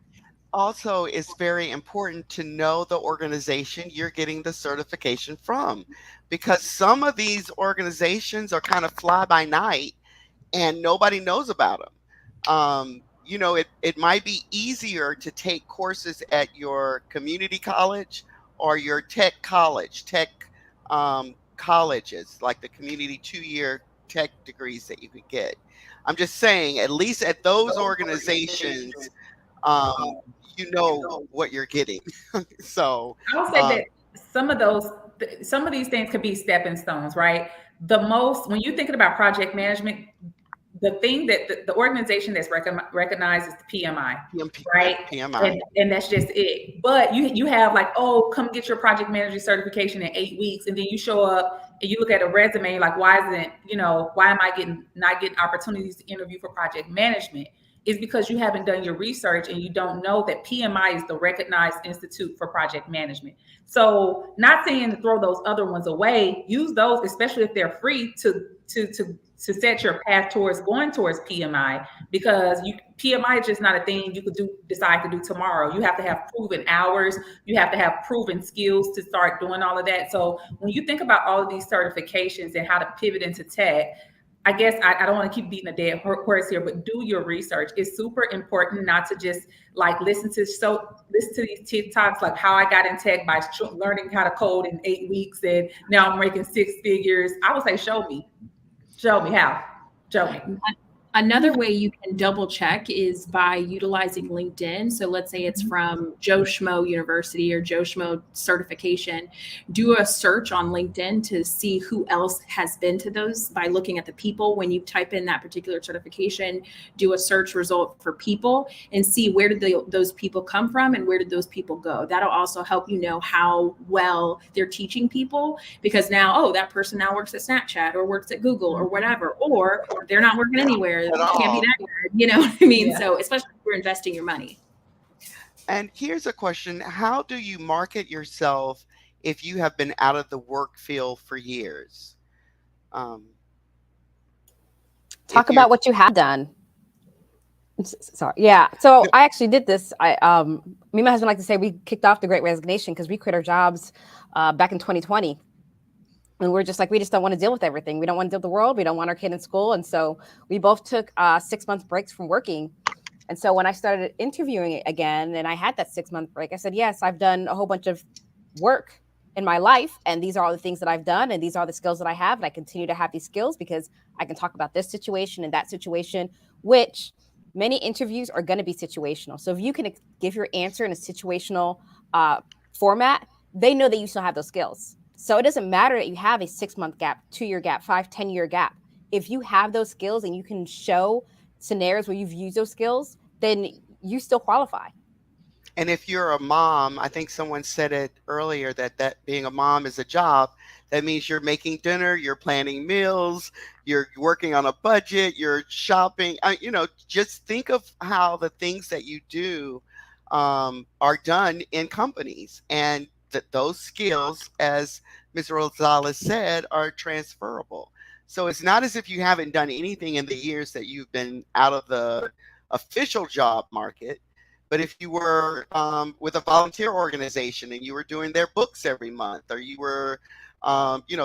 C: Also, it's very important to know the organization you're getting the certification from, because some of these organizations are kind of fly by night and nobody knows about them. It might be easier to take courses at your community college or your tech colleges, like the community 2-year tech degrees that you could get. I'm just saying, at least at those organizations, you know what you're getting. So
G: I would say that some of these things could be stepping stones, right? When you're thinking about project management, the thing that the organization that's recognized is the PMI, right?
C: PMI.
G: And that's just it. But you have like, oh, come get your project manager certification in 8 weeks, and then you show up and you look at a resume like, why am I not getting opportunities to interview for project management? Is because you haven't done your research and you don't know that PMI is the recognized institute for project management. So, not saying to throw those other ones away, use those, especially if they're free, to set your path towards going towards PMI, because PMI is just not a thing you could decide to do tomorrow. You have to have proven hours, you have to have proven skills to start doing all of that. So when you think about all of these certifications and how to pivot into tech, I guess I don't want to keep beating a dead horse here, but do your research. It's super important not to just like listen to these TikToks, like how I got in tech by learning how to code in 8 weeks and now I'm making 6 figures. I would say, show me how. Show me.
F: Another way you can double check is by utilizing LinkedIn. So let's say it's from Joe Schmo University or Joe Schmo certification. Do a search on LinkedIn to see who else has been to those by looking at the people. When you type in that particular certification, do a search result for people and see where did those people come from and where did those people go. That'll also help you know how well they're teaching people, because now, oh, that person now works at Snapchat or works at Google or whatever, or they're not working anywhere. It can't be that good, you know what I mean? Yeah. So especially if you're investing your money.
C: And here's a question. How do you market yourself if you have been out of the work field for years?
D: Talk about what you have done. Sorry. Yeah. So I actually did this. Me and my husband like to say we kicked off the Great Resignation because we quit our jobs back in 2020. And we're just like, we just don't want to deal with everything. We don't want to deal with the world. We don't want our kid in school. And so we both took 6 month breaks from working. And so when I started interviewing again, and I had that 6 month break, I said, yes, I've done a whole bunch of work in my life. And these are all the things that I've done. And these are the skills that I have. And I continue to have these skills because I can talk about this situation and that situation, which many interviews are going to be situational. So if you can give your answer in a situational format, they know that you still have those skills. So it doesn't matter that you have a 6 month gap, 2 year gap, 5, 10 year gap. If you have those skills and you can show scenarios where you've used those skills, then you still qualify.
C: And if you're a mom, I think someone said it earlier that being a mom is a job. That means you're making dinner, you're planning meals, you're working on a budget, you're shopping. Just think of how the things that you do are done in companies, and that those skills, as Ms. Rosales said, are transferable. So it's not as if you haven't done anything in the years that you've been out of the official job market. But if you were with a volunteer organization and you were doing their books every month, or you were,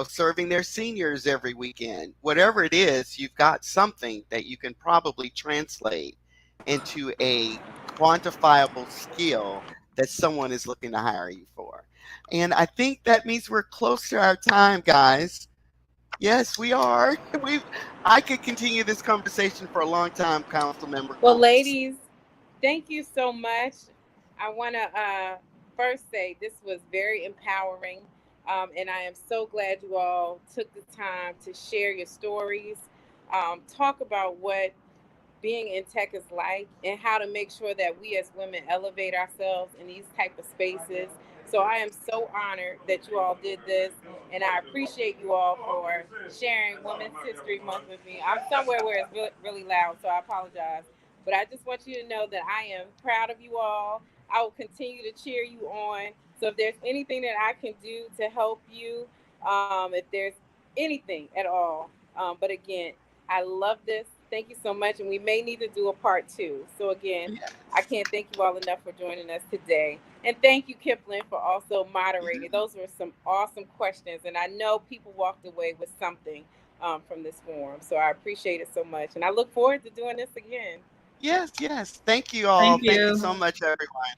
C: serving their seniors every weekend, whatever it is, you've got something that you can probably translate into a quantifiable skill that someone is looking to hire you for. And I think that means we're close to our time, guys. Yes, we are. I could continue this conversation for a long time, Council Member.
A: Well, ladies, thank you so much. I want to first say this was very empowering, and I am so glad you all took the time to share your stories, talk about what being in tech is like, and how to make sure that we as women elevate ourselves in these type of spaces. So I am so honored that you all did this, and I appreciate you all for sharing Women's History Month with me. I'm somewhere where it's really, really loud, so I apologize. But I just want you to know that I am proud of you all. I will continue to cheer you on. So if there's anything that I can do to help you, if there's anything at all. But again, I love this. Thank you so much. And we may need to do a part 2. So again, I can't thank you all enough for joining us today. And thank you, Kipling, for also moderating. Those were some awesome questions. And I know people walked away with something from this forum. So I appreciate it so much. And I look forward to doing this again.
C: Yes. Thank you all. Thank you so much, everyone.